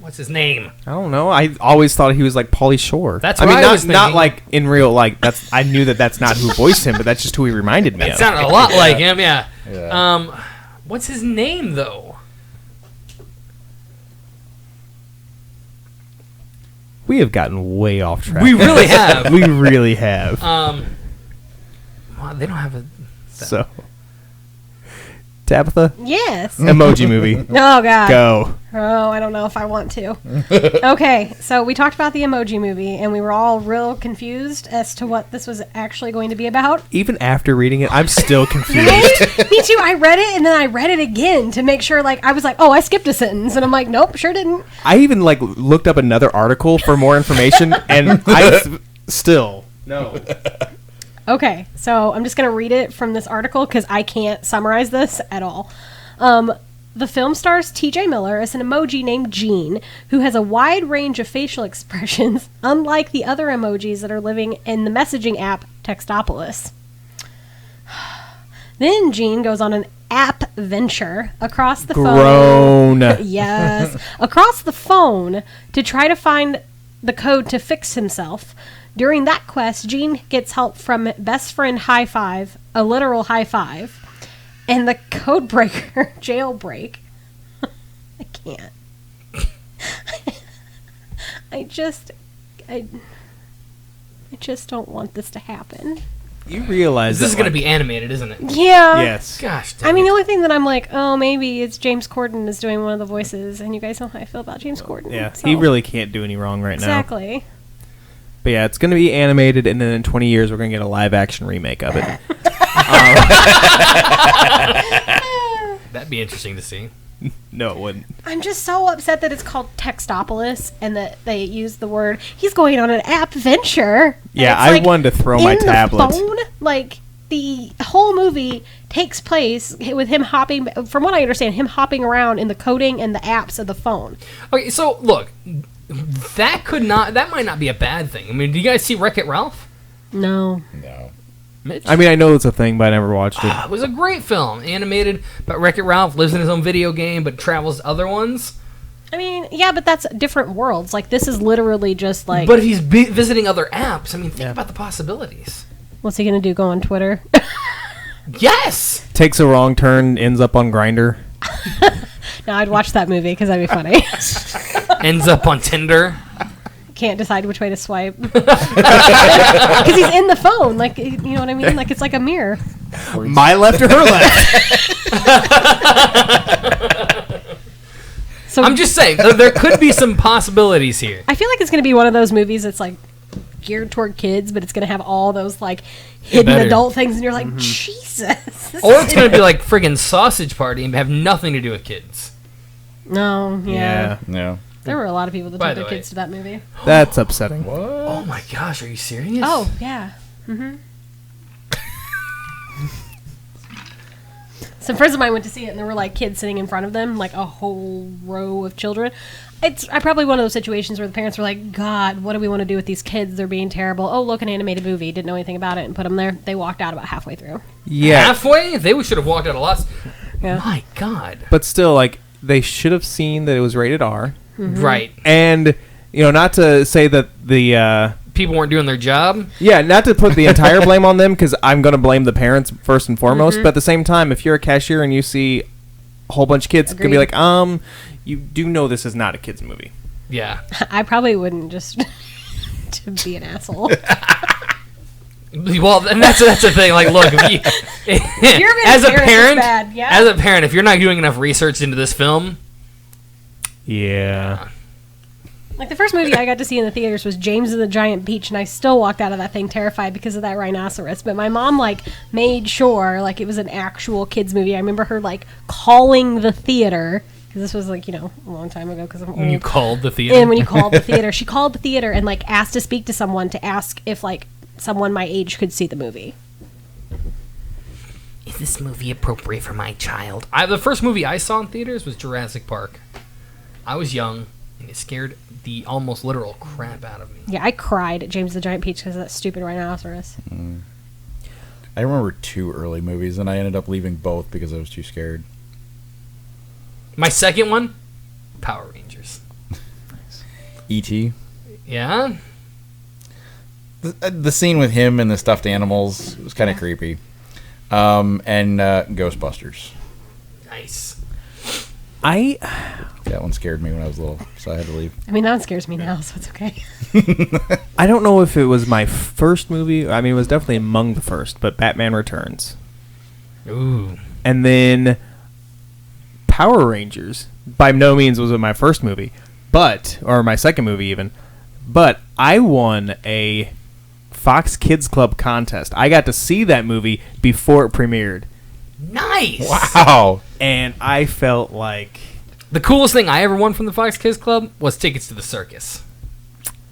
S1: what's his name?
S2: I don't know. I always thought he was like Pauly Shore.
S1: That's
S2: I
S1: what
S2: mean,
S1: I
S2: not
S1: was
S2: not
S1: thinking.
S2: like in real. Like that's. I knew that's not who voiced him, but that's just who he reminded me
S1: It
S2: of.
S1: sounded a lot like him. Yeah.
S3: Yeah.
S1: What's his name though?
S2: We have gotten way off track.
S1: We really have.
S2: we really have.
S1: Well, they don't have a.
S2: So, Tabitha,
S4: Yes.
S2: Emoji Movie,
S4: Oh, God.
S2: go.
S4: Oh, I don't know if I want to. Okay, so we talked about the Emoji Movie, and we were all real confused as to what this was actually going to be about.
S2: Even after reading it, I'm still confused.
S4: Right? Me too. I read it, and then I read it again to make sure, I was like, oh, I skipped a sentence. And I'm like, nope, sure didn't.
S2: I even looked up another article for more information, and still no.
S4: Okay, so I'm just going to read it from this article because I can't summarize this at all. The film stars TJ Miller as an emoji named Gene, who has a wide range of facial expressions, unlike the other emojis that are living in the messaging app Textopolis. Then Gene goes on an app venture across the phone.
S2: Grown.
S4: Yes, across the phone to try to find the code to fix himself. During that quest, Gene gets help from best friend High Five, a literal high five, and the code breaker, Jailbreak. I can't. I just don't want this to happen.
S2: You realize
S1: This is
S2: that,
S1: going to
S2: like-
S1: be animated, isn't it?
S4: Yeah.
S2: Yes.
S1: Gosh, dang
S4: I mean,
S1: it.
S4: the only thing that I'm like, oh, maybe it's James Corden is doing one of the voices, and you guys know how I feel about James Corden.
S2: Yeah,
S4: so.
S2: he really can't do any wrong right now.
S4: Exactly.
S2: But yeah, it's going to be animated, and then in 20 years, we're going to get a live-action remake of it.
S1: That'd be interesting to see.
S2: No, it wouldn't.
S4: I'm just so upset that it's called Textopolis and that they use the word. He's going on an app venture. and
S2: Yeah,
S4: it's,
S2: I
S4: like,
S2: wanted to throw my
S4: in the
S2: tablet.
S4: phone, like the whole movie takes place with him hopping. From what I understand, him hopping around in the coding and the apps of the phone.
S1: Okay, so look, that might not be a bad thing. I mean, do you guys see Wreck-It Ralph?
S4: No.
S3: No.
S1: Mitch?
S2: I mean, I know it's a thing, but I never watched it.
S1: It was a great film, animated. But Wreck-It Ralph lives in his own video game, but travels to other ones.
S4: I mean, yeah, but that's different worlds. Like this is literally just like.
S1: But if he's visiting other apps, I mean, think about the possibilities.
S4: What's he gonna do? Go on Twitter?
S1: Yes.
S2: Takes a wrong turn, ends up on Grindr.
S4: No, I'd watch that movie because that'd be funny.
S1: Ends up on Tinder.
S4: Can't decide which way to swipe because he's in the phone. Like you know what I mean? Like it's like a mirror.
S2: My left or her left?
S4: So
S1: I'm just saying, there could be some possibilities here.
S4: I feel like it's gonna be one of those movies that's like geared toward kids, but it's gonna have all those like hidden
S1: better.
S4: adult things, and you're like, Jesus. this
S1: Or
S4: is-
S1: it's going to be like friggin' Sausage Party and have nothing to do with kids.
S4: No, yeah.
S3: No.
S4: There were a lot of people that
S1: By
S4: took
S1: the
S4: their
S1: way.
S4: kids to that movie.
S2: That's upsetting.
S1: Oh my gosh, are you serious?
S4: Oh yeah. Mm-hmm. Some friends of mine went to see it, and there were like kids sitting in front of them, like a whole row of children. It's probably one of those situations where the parents were like, "God, what do we want to do with these kids? They're being terrible." Oh, look, an animated movie. Didn't know anything about it, and put them there. They walked out about halfway through.
S2: Yeah,
S1: Halfway? They should have walked out a lot.
S4: Yeah.
S1: My God.
S2: but still, like, they should have seen that it was rated R.
S1: Right.
S2: And, not to say that the...
S1: People weren't doing their job.
S2: Yeah, not to put the entire blame on them, because I'm going to blame the parents first and foremost. But at the same time, if you're a cashier and you see a whole bunch of kids, it's going to be
S4: Agreed.
S2: like, you do know this is not a kid's movie.
S1: Yeah.
S4: I probably wouldn't just to be an asshole.
S1: Well, and that's the thing. Like, look, if you,
S4: You're gonna
S1: as a
S4: parent this
S1: parent,
S4: bad, yeah.
S1: as a parent, if you're not doing enough research into this film,
S2: Yeah.
S4: Like the first movie I got to see in the theaters was James and the Giant Peach, and I still walked out of that thing terrified because of that rhinoceros. But my mom made sure it was an actual kids movie. I remember her calling the theater because this was a long time ago because I'm old.
S1: when you called the theater,
S4: And when you called the theater, she called the theater and asked to speak to someone to ask if someone my age could see the movie.
S1: is this movie appropriate for my child? The first movie I saw in theaters was Jurassic Park. I was young, and it scared the almost literal crap out of me.
S4: Yeah, I cried at James the Giant Peach because of that stupid rhinoceros.
S3: I remember 2 early movies, and I ended up leaving both because I was too scared.
S1: My second one, Power Rangers.
S3: E.T.
S1: Yeah?
S3: The scene with him and the stuffed animals was kind of creepy. And Ghostbusters.
S1: Nice.
S3: That one scared me when I was little, so I had to leave.
S4: I mean, that one scares me now, so it's okay.
S2: I don't know if it was my first movie. I mean, it was definitely among the first, but Batman Returns.
S1: Ooh.
S2: And then Power Rangers, by no means was it my first movie, or my second movie even, but I won a Fox Kids Club contest. I got to see that movie before it premiered,
S1: Nice!
S3: Wow.
S2: and I felt like
S1: The coolest thing I ever won from the Fox Kids Club was tickets to the circus.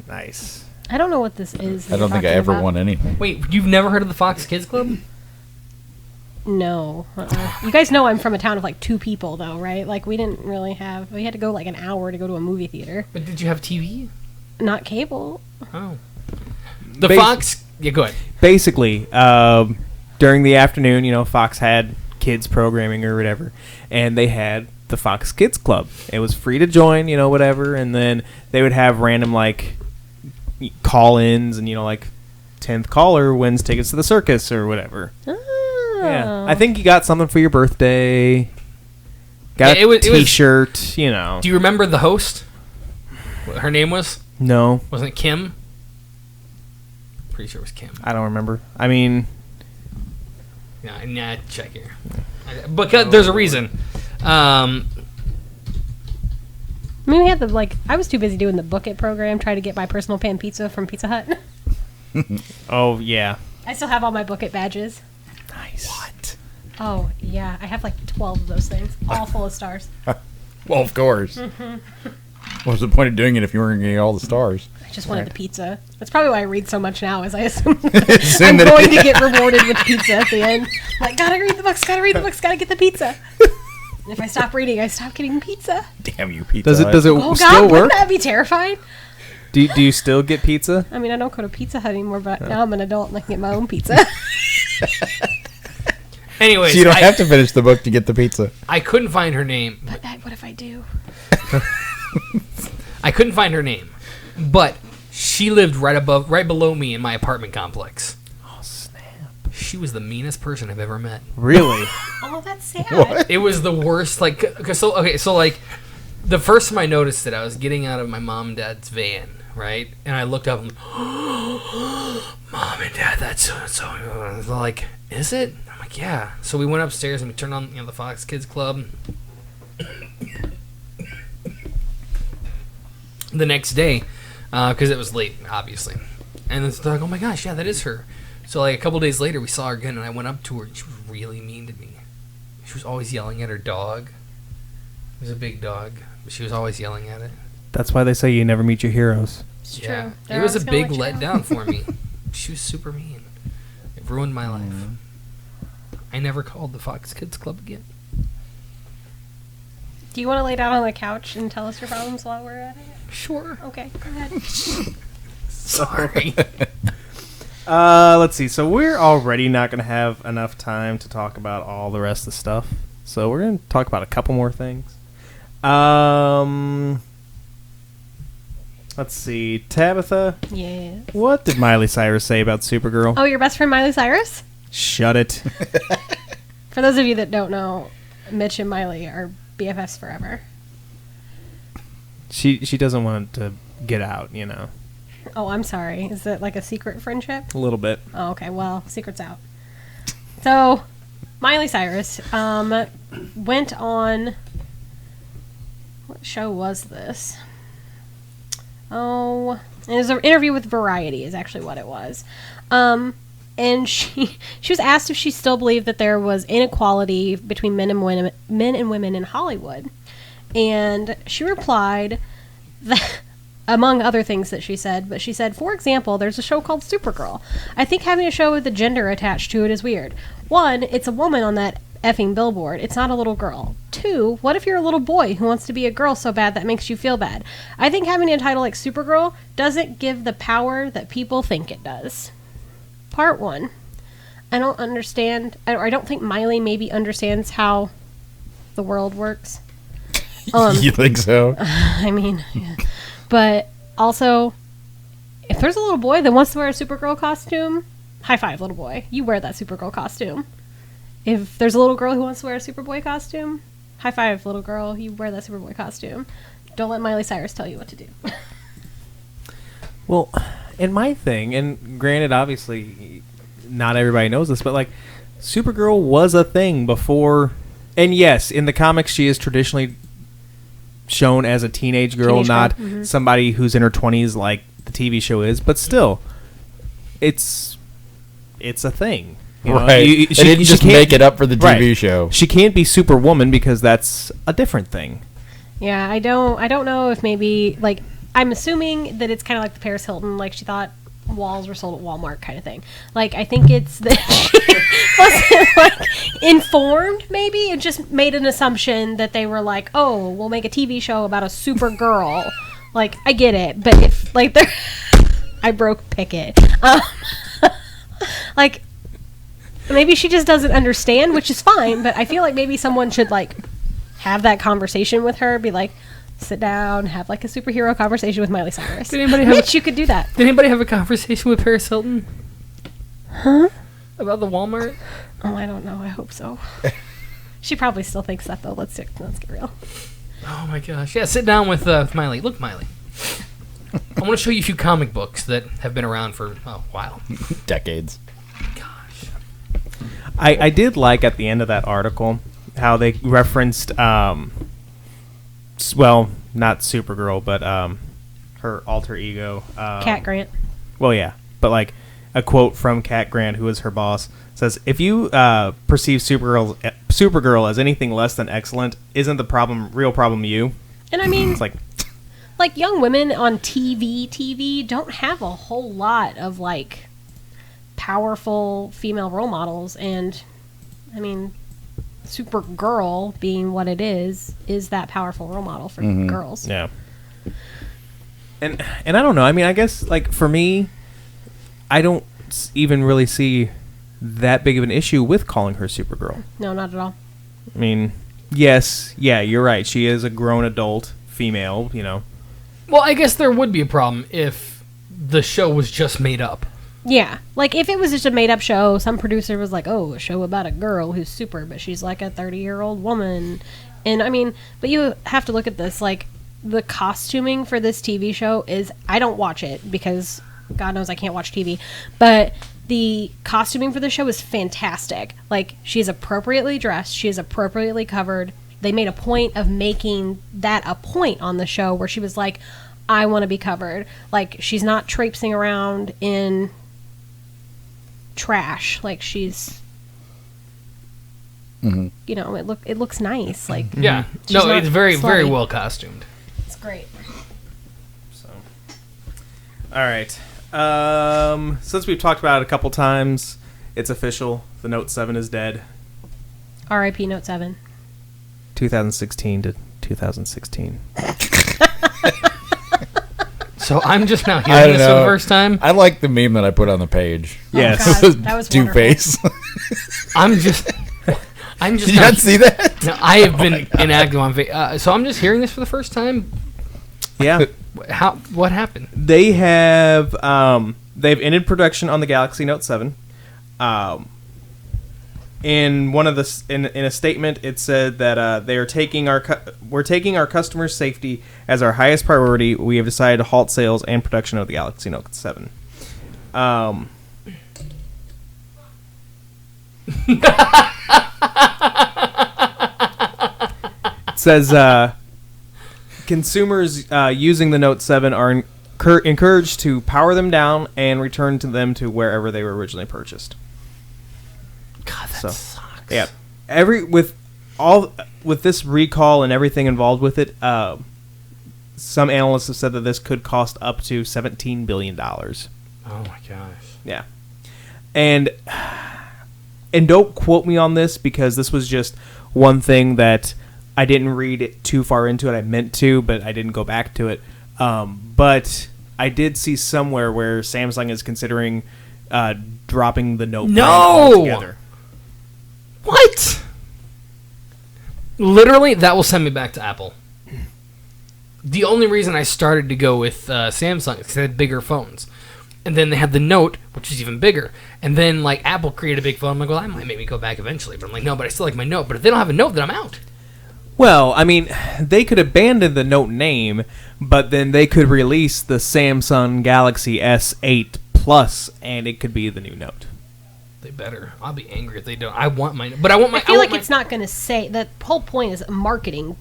S2: nice.
S4: I don't know what this is.
S3: I don't think I ever won anything.
S1: Wait, you've never heard of the Fox Kids Club?
S4: No. You guys know I'm from a town of 2 people, though, right? We didn't really have... We had to go an hour to go to a movie theater.
S1: But did you have TV?
S4: Not cable.
S1: Oh. The
S2: Bas-
S1: Fox... Yeah, go ahead.
S2: Basically, during the afternoon, Fox had kids programming or whatever, and they had the Fox Kids Club. It was free to join, whatever, and then they would have random call-ins, and 10th caller wins tickets to the circus or whatever.
S4: Oh.
S2: Yeah, I think you got something for your birthday. Got
S1: Yeah,
S2: a
S1: it was-
S2: T-shirt,
S1: Do you remember the host? What her name was?
S2: No,
S1: Wasn't it Kim? Pretty sure it was Kim.
S2: I don't remember. I mean,
S1: Nah, check here. Because there's a reason.
S4: I mean, we had I was too busy doing the Book It program, trying to get my personal pan pizza from Pizza Hut.
S2: Oh, yeah.
S4: I still have all my Book It badges.
S2: Nice. What?
S4: Oh, yeah. I have 12 of those things, all full of stars.
S3: Well, of course. What's the point of doing it if you weren't getting all the stars?
S4: I just wanted the pizza. That's probably why I read so much now, is I assume
S3: Assume
S4: I'm
S3: that-
S4: going to get rewarded with pizza at the end. Gotta read the books, gotta get the pizza. And if I stop reading, I stop getting pizza.
S3: Damn you, Pizza
S2: Does it
S3: Hut.
S2: does it
S4: Oh,
S2: still
S4: God,
S2: work?
S4: wouldn't that be terrifying?
S2: Do you still get pizza?
S4: I mean, I don't go to Pizza Hut anymore, but now I'm an adult and I can get my own pizza.
S1: Anyways,
S3: So you don't have to finish the book to get the pizza.
S1: I couldn't find her name.
S4: But what if I do?
S1: I couldn't find her name, but she lived right below me in my apartment complex.
S2: Oh, snap.
S1: She was the meanest person I've ever met.
S2: Really?
S4: Oh, that's sad.
S3: What?
S1: It was the worst. The first time I noticed it, I was getting out of my mom and dad's van, right? And I looked up and, Mom and Dad, that's so. They're like, is it? I'm like, yeah. So we went upstairs and we turned on the Fox Kids Club. The next day, because it was late, obviously. And they're like, oh my gosh, yeah, that is her. So a couple days later, we saw her again, and I went up to her, and she was really mean to me. She was always yelling at her dog. It was a big dog, but she was always yelling at it.
S2: That's why they say you never meet your heroes.
S4: It's
S1: Yeah.
S4: true.
S1: It
S4: They're
S1: was a
S4: always gonna
S1: big
S4: let you know.
S1: letdown for me. She was super mean. It ruined my life. I never called the Fox Kids Club again.
S4: Do you want to lay down on the couch and tell us your problems while we're at it?
S1: Sure.
S4: Okay, go ahead.
S1: Sorry.
S2: Let's see. So we're already not going to have enough time to talk about all the rest of the stuff. So we're going to talk about a couple more things. Let's see. Tabitha,
S4: Yeah.
S2: what did Miley Cyrus say about Supergirl?
S4: Oh, your best friend Miley Cyrus?
S2: Shut it.
S4: For those of you that don't know, Mitch and Miley are BFFs forever.
S2: She doesn't want to get out, you know.
S4: Oh, I'm sorry. Is it like a secret friendship?
S2: A little bit.
S4: Oh, okay. Well, secret's out. So, Miley Cyrus went on... What show was this? Oh, it was an interview with Variety is actually what it was. And she was asked if she still believed that there was inequality between men and women in Hollywood. And she replied that, among other things that she said, but she said, for example, there's a show called Supergirl. I think having a show with a gender attached to it is weird. 1, it's a woman on that effing billboard. It's not a little girl. 2, what if you're a little boy who wants to be a girl so bad that makes you feel bad? I think having a title like Supergirl doesn't give the power that people think it does. Part 1. I don't understand, or I don't think Miley maybe understands how the world works.
S3: You think so?
S4: I mean, yeah. But also, if there's a little boy that wants to wear a Supergirl costume, high five, little boy. You wear that Supergirl costume. If there's a little girl who wants to wear a Superboy costume, high five, little girl. You wear that Superboy costume. Don't let Miley Cyrus tell you what to do.
S2: Well, and my thing, and granted, obviously, not everybody knows this, but Supergirl was a thing before. And yes, in the comics, she is traditionally shown as a teenage girl, not somebody who's in her 20s like the TV show is. But still, it's a thing. You know?
S3: Right. They didn't just
S2: can't-
S3: make it up for the TV
S2: Right.
S3: show.
S2: She can't be Superwoman because that's a different thing.
S4: Yeah, I don't know if maybe, I'm assuming that it's kind of like the Paris Hilton, she thought walls were sold at Walmart kind of thing. I think it's that she wasn't, informed, maybe, and just made an assumption that they were oh, we'll make a TV show about a super girl. I get it, but if, they're... I broke Pickett. Maybe she just doesn't understand, which is fine, but I feel like maybe someone should, have that conversation with her, be sit down, have a superhero conversation with Miley Cyrus.
S1: Did anybody have
S4: Mitch, you could do that.
S1: Did anybody have a conversation with Paris Hilton?
S4: Huh?
S1: About the Walmart?
S4: Oh, I don't know. I hope so. She probably still thinks that, though. Let's get real.
S1: Oh my gosh. Yeah, sit down with Miley. Look, Miley. I want to show you a few comic books that have been around for a while.
S3: Decades.
S1: Gosh.
S2: I did like at the end of that article how they referenced, well, not Supergirl, but her alter ego.
S4: Cat Grant.
S2: Well, yeah, but like a quote from Cat Grant, who is her boss, says, "If you perceive Supergirl as anything less than excellent, isn't the real problem you?"
S4: And I mean,
S2: It's like
S4: young women on TV don't have a whole lot of like powerful female role models, and I mean, Supergirl being what it is that powerful role model for girls.
S2: yeah. And I don't know. I mean, I guess like for me, I don't even really see that big of an issue with calling her Supergirl.
S4: No, not at all.
S2: I mean, yes, yeah, you're right. She is a grown adult female, you know.
S1: Well, I guess there would be a problem if the show was just made up.
S4: Yeah, like if it was just a made-up show, some producer was like, "Oh, a show about a girl who's super, but she's like a 30-year-old woman," and I mean, but you have to look at this. Like the costuming for this TV show is, I don't watch it because God knows I can't watch TV, but the costuming for the show is fantastic. Like she is appropriately dressed, she is appropriately covered. They made a point of making that a point on the show where she was like, I want to be covered. Like, she's not traipsing around in trash. Like, she's, you know, it looks nice. Like,
S1: Yeah.
S4: she's
S1: No,
S4: not
S1: it's very, very
S4: slutty.
S1: well costumed.
S4: It's great.
S2: So, all right. Since we've talked about it a couple times, it's official. The Note 7 is dead.
S4: R.I.P. Note 7.
S2: 2016 to 2016.
S1: So I'm just now
S3: I
S1: hearing
S3: don't
S1: this for the
S3: know.
S1: first time.
S3: I like the meme that I put on the page.
S2: Yes.
S4: Oh, God, that was wonderful.
S3: Two-Face.
S1: I'm just
S3: Did you not see that?
S1: No, I have been inactive on so I'm just hearing this for the first time.
S2: Yeah.
S1: What happened?
S2: They have they've ended production on the Galaxy Note 7. In one of the in a statement, it said that they are taking we're taking our customers' safety as our highest priority. We have decided to halt sales and production of the Galaxy Note 7. It says consumers using the Note 7 are encouraged to power them down and return them to wherever they were originally purchased.
S1: God, that sucks.
S2: Yeah, with this recall and everything involved with it, some analysts have said that this could cost up to $17 billion.
S1: Oh my gosh.
S2: Yeah, and don't quote me on this because this was just one thing that I didn't read it too far into it. I meant to, but I didn't go back to it. But I did see somewhere where Samsung is considering dropping the Note brand altogether.
S1: What? Literally, that will send me back to Apple. The only reason I started to go with Samsung is because they had bigger phones. And then they had the Note, which is even bigger. And then, like, Apple created a big phone. I'm like, well, that might make me go back eventually. But I'm like, no, but I still like my Note. But if they don't have a Note, then I'm out.
S2: Well, I mean, they could abandon the Note name, but then they could release the Samsung Galaxy S8 Plus, and it could be the new Note.
S1: They better. I'll be angry if they don't. I want my... But I want my...
S4: I feel like it's not going to say... The whole point is marketing.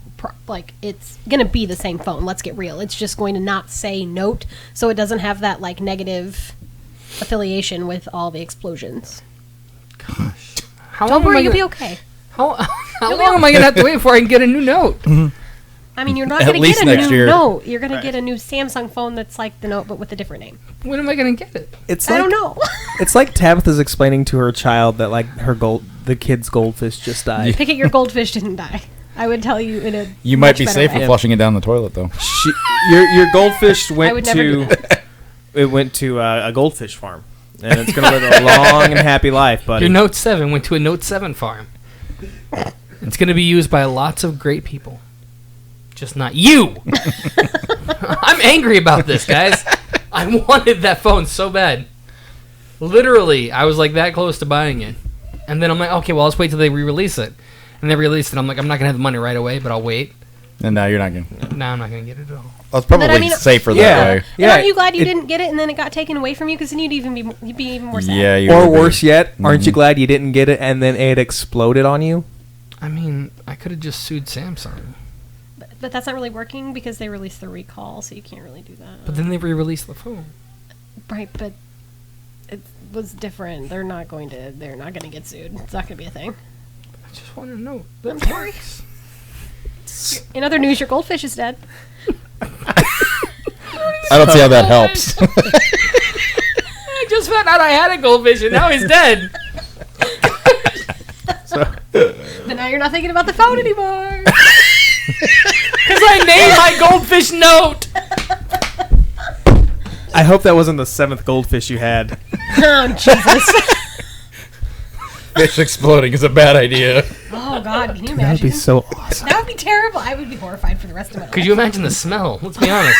S4: Like, it's going to be the same phone. Let's get real. It's just going to not say Note, so it doesn't have that, like, negative affiliation with all the explosions.
S1: Gosh. How
S4: Don't
S1: long am
S4: worry,
S1: I
S4: you'll
S1: gonna-
S4: be okay.
S1: How long am I going to have to wait before I can get a new Note?
S4: I mean, you're not
S3: At
S4: going to
S3: least
S4: get a
S3: next
S4: new
S3: year.
S4: Note. You're going to get a new Samsung phone that's like the Note, but with a different name.
S1: When am I going to get it?
S2: It's
S4: I
S2: like,
S4: don't know.
S2: It's like Tabitha's explaining to her child that like the kid's goldfish just died.
S4: Pick it, your goldfish didn't die. I would tell you in a
S3: You might
S4: much
S3: be
S4: better
S3: safe
S4: way.
S3: for flushing it down the toilet, though.
S2: Your goldfish
S4: I
S2: went
S4: would never do
S2: to a goldfish farm, and it's going to live a long and happy life, buddy.
S1: Your Note 7 went to a Note 7 farm. It's going to be used by lots of great people. Just not you. I'm angry about this, guys. I wanted that phone so bad. Literally, I was like that close to buying it. And then I'm like, okay, well, let's wait till they re-release it. And they released it. I'm like, I'm not going to have the money right away, but I'll wait.
S3: And now you're not going.
S1: No, I'm not gonna get it at all.
S3: Well, it's probably
S4: I mean-
S3: safer
S2: Yeah.
S3: that way.
S4: And aren't you glad you didn't get it and then it got taken away from you? Because then you'd be even more sad.
S3: Yeah, you
S2: Or
S3: would be.
S2: worse yet, aren't you glad you didn't get it and then it exploded on you?
S1: I mean, I could have just sued Samsung,
S4: But that's not really working because they released the recall, so you can't really do that.
S1: but then they re-released the phone.
S4: Right, but it was different. They're not going to get sued. It's not going to be a thing.
S1: I just want to know
S4: I'm
S1: that
S4: sorry.
S1: works.
S4: In other news, your goldfish is dead.
S3: I don't see how that helps.
S1: I just found out I had a goldfish and now he's dead.
S4: But now you're not thinking about the phone anymore.
S1: Because I named my goldfish Note.
S2: I hope that wasn't the 7th goldfish you had.
S4: Oh, Jesus.
S3: Fish exploding is a bad idea.
S4: Oh, God. Can you
S2: That would
S4: imagine?
S2: be so awesome.
S4: That would be terrible. I would be horrified for the rest of my life.
S1: Could you imagine the smell? Let's be honest.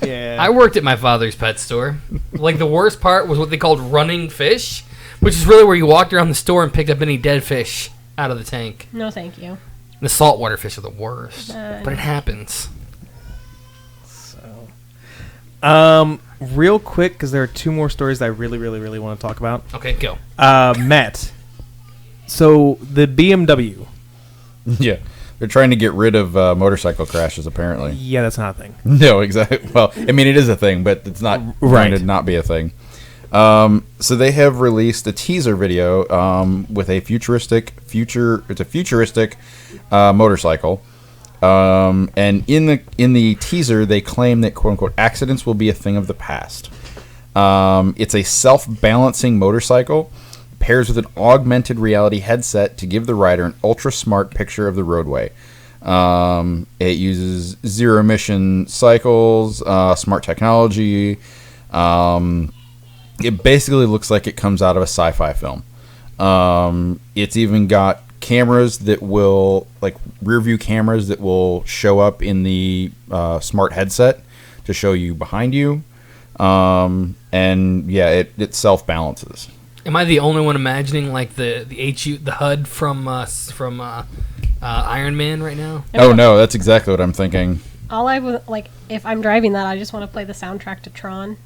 S2: Yeah.
S1: I worked at my father's pet store. Like, the worst part was what they called running fish, which is really where you walked around the store and picked up any dead fish out of the tank.
S4: No, thank you.
S1: The saltwater fish are the worst.
S4: Uh,
S1: But it happens.
S2: Real quick, because there are 2 more stories that I really, really, really want to talk about.
S1: Okay, go.
S2: Matt. So, the BMW.
S3: Yeah. They're trying to get rid of motorcycle crashes, apparently.
S2: Yeah, that's not a thing.
S3: No, exactly. Well, I mean, it is a thing, but it's not
S2: Right.
S3: going to not be a thing. So they have released a teaser video with a futuristic motorcycle. And in the teaser, they claim that quote unquote accidents will be a thing of the past. It's a self-balancing motorcycle, pairs with an augmented reality headset to give the rider an ultra-smart picture of the roadway. It uses zero-emission cycles, smart technology. It basically looks like it comes out of a sci-fi film. It's even got cameras that will, like rear view cameras that will show up in the smart headset to show you behind you. And yeah, it self-balances.
S1: Am I the only one imagining like the HUD from Iron Man right now?
S3: Oh no, that's exactly what I'm thinking.
S4: All I would, like, if I'm driving that, I just want to play the soundtrack to Tron.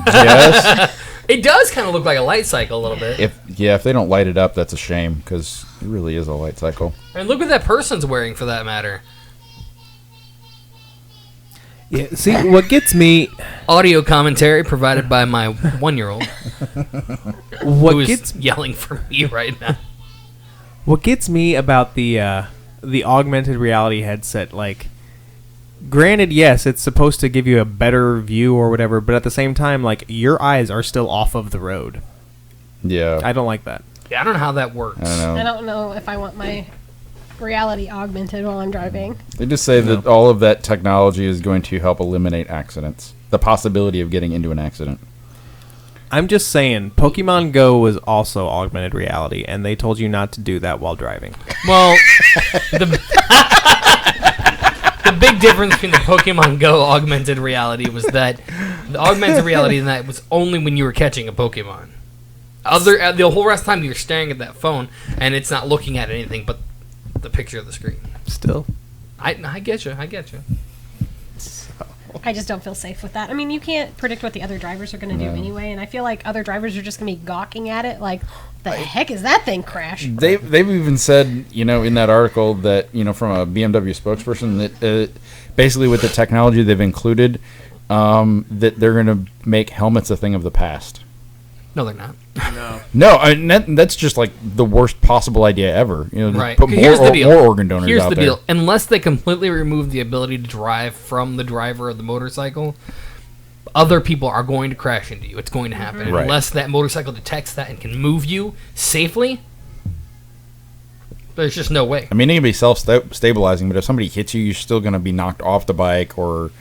S3: Yes.
S1: It does kind of look like a light cycle a little bit.
S3: If they don't light it up, that's a shame because it really is a light cycle.
S1: I mean, look what that person's wearing, for that matter.
S2: Yeah, see, what gets me...
S1: Audio commentary provided by my 1-year-old,
S2: What
S1: who is
S2: gets
S1: yelling for me right now.
S2: What gets me about the augmented reality headset, like, granted, yes, it's supposed to give you a better view or whatever, but at the same time, like, your eyes are still off of the road.
S3: Yeah.
S2: I don't like that.
S1: Yeah, I don't know how that works.
S3: I don't know.
S4: I don't know if I want my reality augmented while I'm driving.
S3: They just say that all of that technology is going to help eliminate accidents. The possibility of getting into an accident.
S2: I'm just saying, Pokemon Go was also augmented reality, and they told you not to do that while driving.
S1: Well, the big difference between the Pokemon Go augmented reality was that the augmented reality in that was only when you were catching a Pokemon. The whole rest of the time you're staring at that phone, and it's not looking at anything but the picture of the screen.
S2: Still.
S1: I get you.
S4: I just don't feel safe with that. I mean, you can't predict what the other drivers are going to do anyway, and I feel like other drivers are just going to be gawking at it like, the heck is that thing crash?
S3: They've even said, in that article that, from a BMW spokesperson that basically with the technology they've included, that they're going to make helmets a thing of the past.
S1: No, they're not.
S3: No, that's just like the worst possible idea ever.
S1: Right.
S3: Put
S1: Here's the deal.
S3: more organ donors
S1: Here's
S3: out
S1: the
S3: there.
S1: deal. Unless they completely remove the ability to drive from the driver of the motorcycle, other people are going to crash into you. It's going to happen. And
S3: Right.
S1: unless that motorcycle detects that and can move you safely, there's just no way.
S3: I mean, it can be self-stabilizing, but if somebody hits you, you're still going to be knocked off the bike or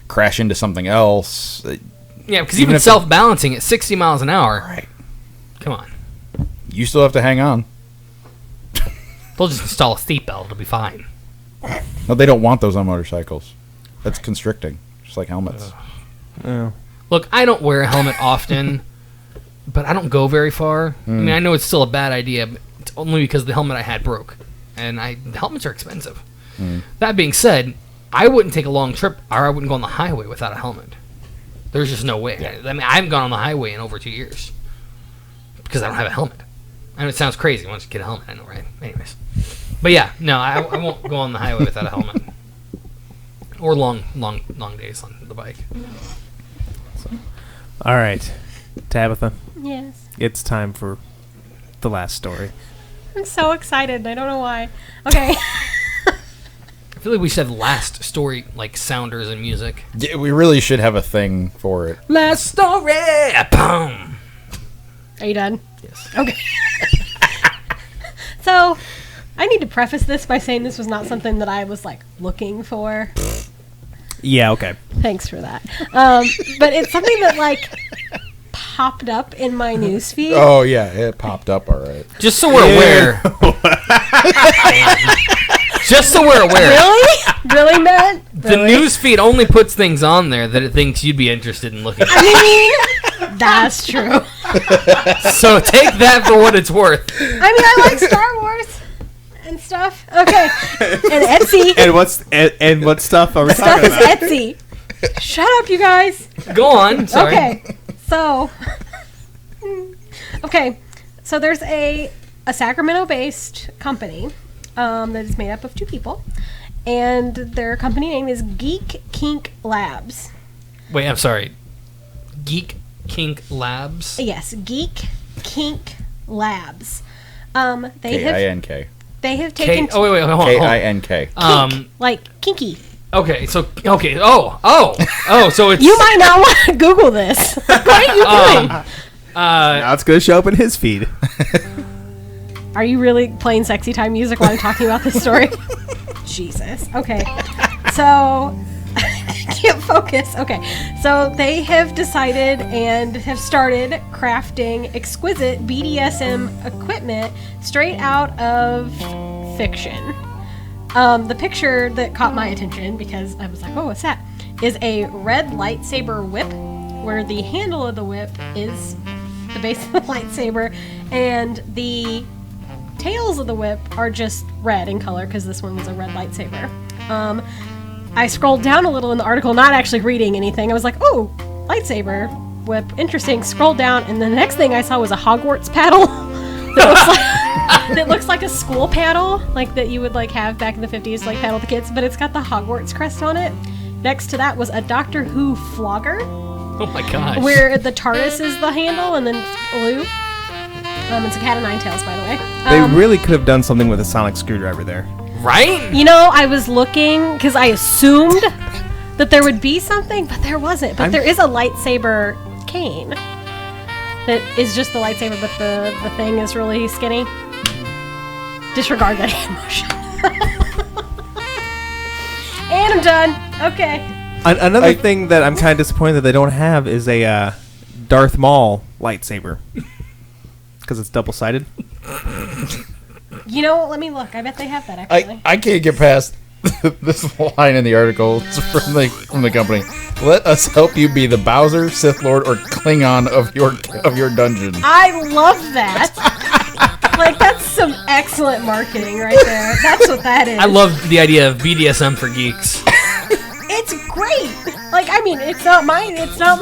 S3: crash into something else.
S1: Yeah, because
S3: Even
S1: even
S3: if
S1: self-balancing at 60 miles an hour,
S3: Right.
S1: come on.
S3: You still have to hang on.
S1: They'll just install a seatbelt. It'll be fine.
S3: No, they don't want those on motorcycles. That's constricting, just like helmets.
S2: Oh.
S1: Look, I don't wear a helmet often, but I don't go very far. I mean, I know it's still a bad idea, but it's only because the helmet I had broke. And the helmets are expensive. That being said, I wouldn't take a long trip, or I wouldn't go on the highway without a helmet. There's just no way. I mean, I haven't gone on the highway in over 2 years because I don't have a helmet. I know it sounds crazy once you get a helmet, I know, right? Anyways. But yeah, no, I won't go on the highway without a helmet. Or long days on the bike.
S2: All right, Tabitha.
S4: Yes.
S2: It's time for the last story.
S4: I'm so excited. I don't know why. Okay.
S1: I feel like we should have last story, like sounders and music.
S3: Yeah, we really should have a thing for it.
S1: Last story! Boom!
S4: Are you done?
S1: Yes.
S4: Okay. So, I need to preface this by saying this was not something that I was, like, looking for.
S2: Yeah, okay.
S4: Thanks for that. But it's something that, like, popped up in my newsfeed.
S3: Oh, yeah, it popped up all right.
S1: Just so we're aware. Just so we're aware.
S4: Really? Really, Matt?
S1: The news feed only puts things on there that it thinks you'd be interested in looking at.
S4: I mean, that's true.
S1: So take that for what it's worth.
S4: I mean, I like Star Wars and stuff. Okay. And Etsy.
S2: And what stuff are we
S4: Stuff
S2: talking
S4: is
S2: about?
S4: Etsy. Shut up, you guys.
S1: Go on. Sorry.
S4: Okay. So, okay. So there's a Sacramento-based company that is made up of 2 people. And their company name is Geek Kink Labs.
S1: Wait, I'm sorry. Geek Kink Labs?
S4: Yes, Geek Kink Labs.
S3: K-I-N-K.
S4: They have taken
S1: Oh, wait, hold on.
S3: K-I-N-K.
S4: kink, like kinky.
S1: Okay, so, okay. Oh, so it's...
S4: You might not want to Google this. What are you doing?
S2: Now it's going to show up in his feed.
S4: Are you really playing sexy time music while I'm talking about this story? Jesus. Okay. So, I can't focus. Okay. So, they have decided and have started crafting exquisite BDSM equipment straight out of fiction. The picture that caught my attention, because I was like, oh, what's that? Is a red lightsaber whip, where the handle of the whip is the base of the lightsaber, and the tails of the whip are just red in color, because this one was a red lightsaber. I scrolled down a little in the article, not actually reading anything. I was like, oh, lightsaber whip, interesting. Scrolled down, and the next thing I saw was a Hogwarts paddle that looks like a school paddle, like that you would like have back in the 50s, like paddle the kids, but it's got the Hogwarts crest on it. Next to that was a Doctor Who flogger,
S1: Oh my gosh.
S4: where the TARDIS is the handle, and then blue. It's a cat of 9 tails, by the way.
S2: They really could have done something with a sonic screwdriver there.
S1: Right?
S4: You know, I was looking because I assumed that there would be something, but there wasn't. But there is a lightsaber cane that is just the lightsaber, but the thing is really skinny. Disregard that hand motion. And I'm done. Okay.
S2: Another thing that I'm kind of disappointed that they don't have is a Darth Maul lightsaber. Because it's double-sided.
S4: You know what? Let me look. I bet they have that, actually.
S3: I can't get past this line in the article. It's from the company. Let us help you be the Bowser, Sith Lord, or Klingon of your dungeon.
S4: I love that. Like, that's some excellent marketing right there. That's what that is.
S1: I love the idea of BDSM for geeks.
S4: It's great. Like, I mean, it's not my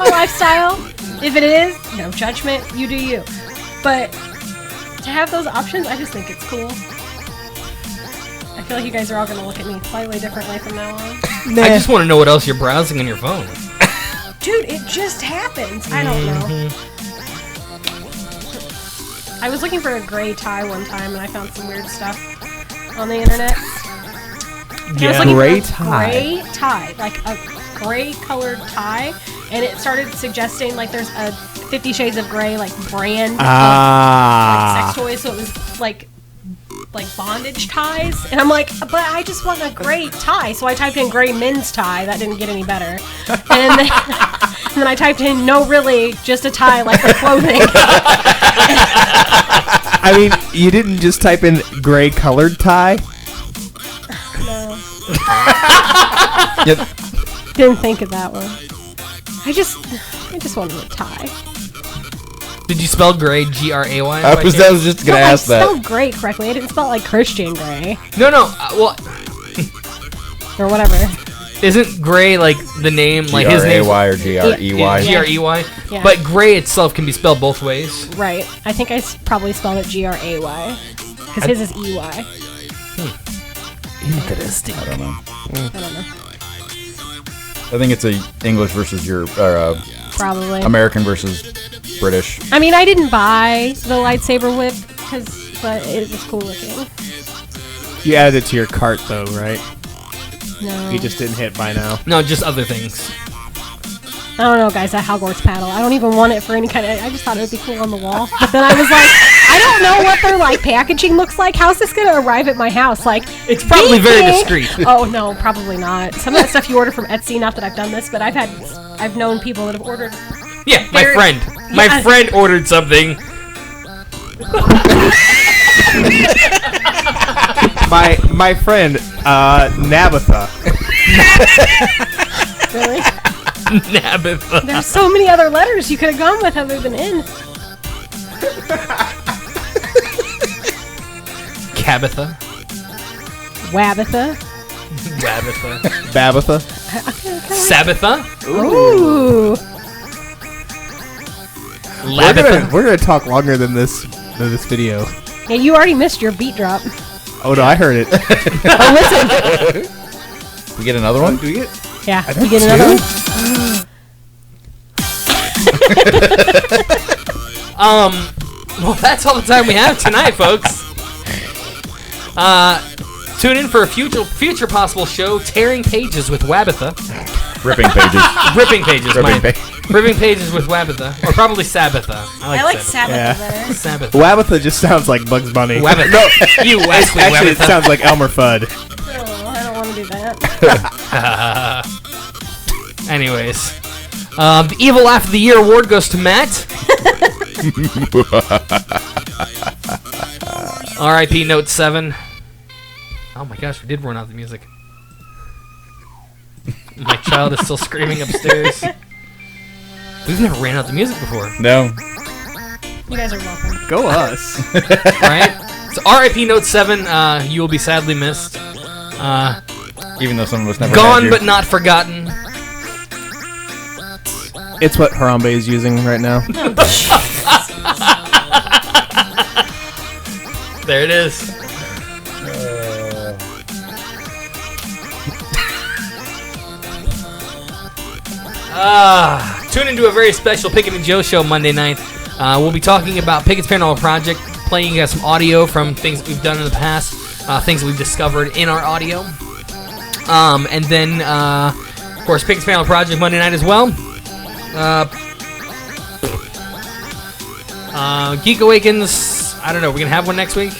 S4: lifestyle. If it is, no judgment. You do you. But to have those options, I just think it's cool. I feel like you guys are all going to look at me slightly differently from now on.
S1: I just want to know what else you're browsing on your phone.
S4: Dude, it just happens. I don't know. I was looking for a gray tie one time, and I found some weird stuff on the internet. And I was looking
S2: Gray
S4: for a
S2: tie.
S4: gray tie, like a gray colored tie, and it started suggesting like there's a 50 Shades of Grey like brand of like, sex toys, so it was like bondage ties, and I'm like, but I just want a gray tie, so I typed in gray men's tie. That didn't get any better, and then I typed in no, really, just a tie like for clothing.
S2: I mean, you didn't just type in gray colored tie?
S4: No,
S3: Yep.
S4: didn't think of that one. I just wanted a tie.
S1: Did you spell gray Gray?
S3: I was just gonna ask
S4: I
S3: that.
S4: spelled gray correctly. I didn't spell it like Christian Grey.
S1: No. Well,
S4: or whatever.
S1: Isn't Gray like the name, like his name?
S3: G-R-A-Y or G-R-E-Y?
S4: Yeah.
S1: G-R-E-Y?
S4: Yeah.
S1: But Gray itself can be spelled both ways.
S4: Right. I think I probably spelled it G-R-A-Y. Because his is E-Y.
S1: Interesting.
S3: I don't know.
S4: I don't know.
S3: I think it's a English versus
S4: Probably.
S3: American versus British.
S4: I mean, I didn't buy the lightsaber whip, but it was cool looking.
S2: You added it to your cart, though, right?
S4: No.
S2: You just didn't hit buy now.
S1: No, just other things.
S4: I don't know, guys, that Hogwarts paddle. I don't even want it for any kind of... I just thought it would be cool on the wall. But then I was like, I don't know what their, like, packaging looks like. How's this going to arrive at my house? Like,
S1: It's probably very
S4: baking-
S1: discreet.
S4: Oh, no, probably not. Some of that stuff you order from Etsy, not that I've done this, but I've known people that have ordered...
S1: Yeah, my
S4: Very-
S1: friend. My
S4: Yeah.
S1: friend ordered something.
S2: My friend, Nabitha.
S4: Really?
S1: Nabitha.
S4: There's so many other letters you could have gone with other than N.
S1: Cabitha.
S4: Wabitha.
S1: Rabitha.
S2: Babitha.
S1: Sabitha.
S4: Ooh.
S1: Labitha.
S2: We're gonna talk longer than this video.
S4: Yeah, you already missed your beat drop.
S2: Oh no, I heard it.
S4: Oh, listen.
S3: We get another one?
S2: Do we get?
S4: Yeah, you get another one.
S1: Well, that's all the time we have tonight, folks. Tune in for a future possible show, Tearing Pages with Wabitha.
S3: Ripping pages.
S1: Ripping Pages.
S3: Ripping
S1: Ripping Pages with Wabitha. Or probably Sabitha.
S4: I like Sabbath
S2: Yeah.
S4: better.
S1: Sabitha.
S2: Wabitha just sounds like Bugs Bunny.
S1: Wabitha. No, you Wesley
S2: Actually, it
S1: Wabitha.
S2: sounds like Elmer Fudd.
S4: Oh, I don't want to do that.
S1: Anyways. The Evil Laugh of the Year award goes to Matt. R.I.P. Note 7. Oh my gosh, we did run out the music. My child is still screaming upstairs. We've never ran out the music before,
S3: No.
S4: You guys are welcome.
S2: Go us.
S1: right? So R.I.P. Note 7, you will be sadly missed.
S3: Even though some of us never
S1: Gone
S3: had you.
S1: but not forgotten.
S2: It's what Harambe is using right now.
S1: There it is. Tune into a very special Pickett and Joe show Monday night. We'll be talking about Pickett's Paranormal Project, playing you guys some audio from things that we've done in the past, things that we've discovered in our audio. And then, of course, Pickett's Paranormal Project Monday night as well. Geek Awakens, I don't know, we're going to have one next week?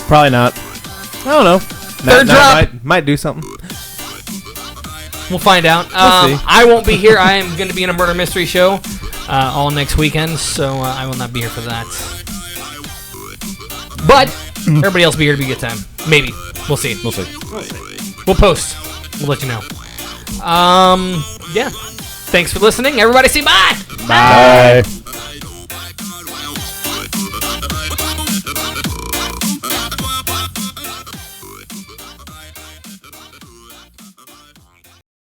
S2: Probably not. I don't know.
S1: Third drop.
S2: Might do something.
S1: We'll find out.
S2: We'll see.
S1: I won't be here. I am going to be in a murder mystery show all next weekend, so I will not be here for that. But everybody else will be here to be a good time. Maybe. We'll see.
S3: We'll see.
S1: We'll post. We'll let you know. Yeah. Thanks for listening. Everybody say bye.
S3: Bye.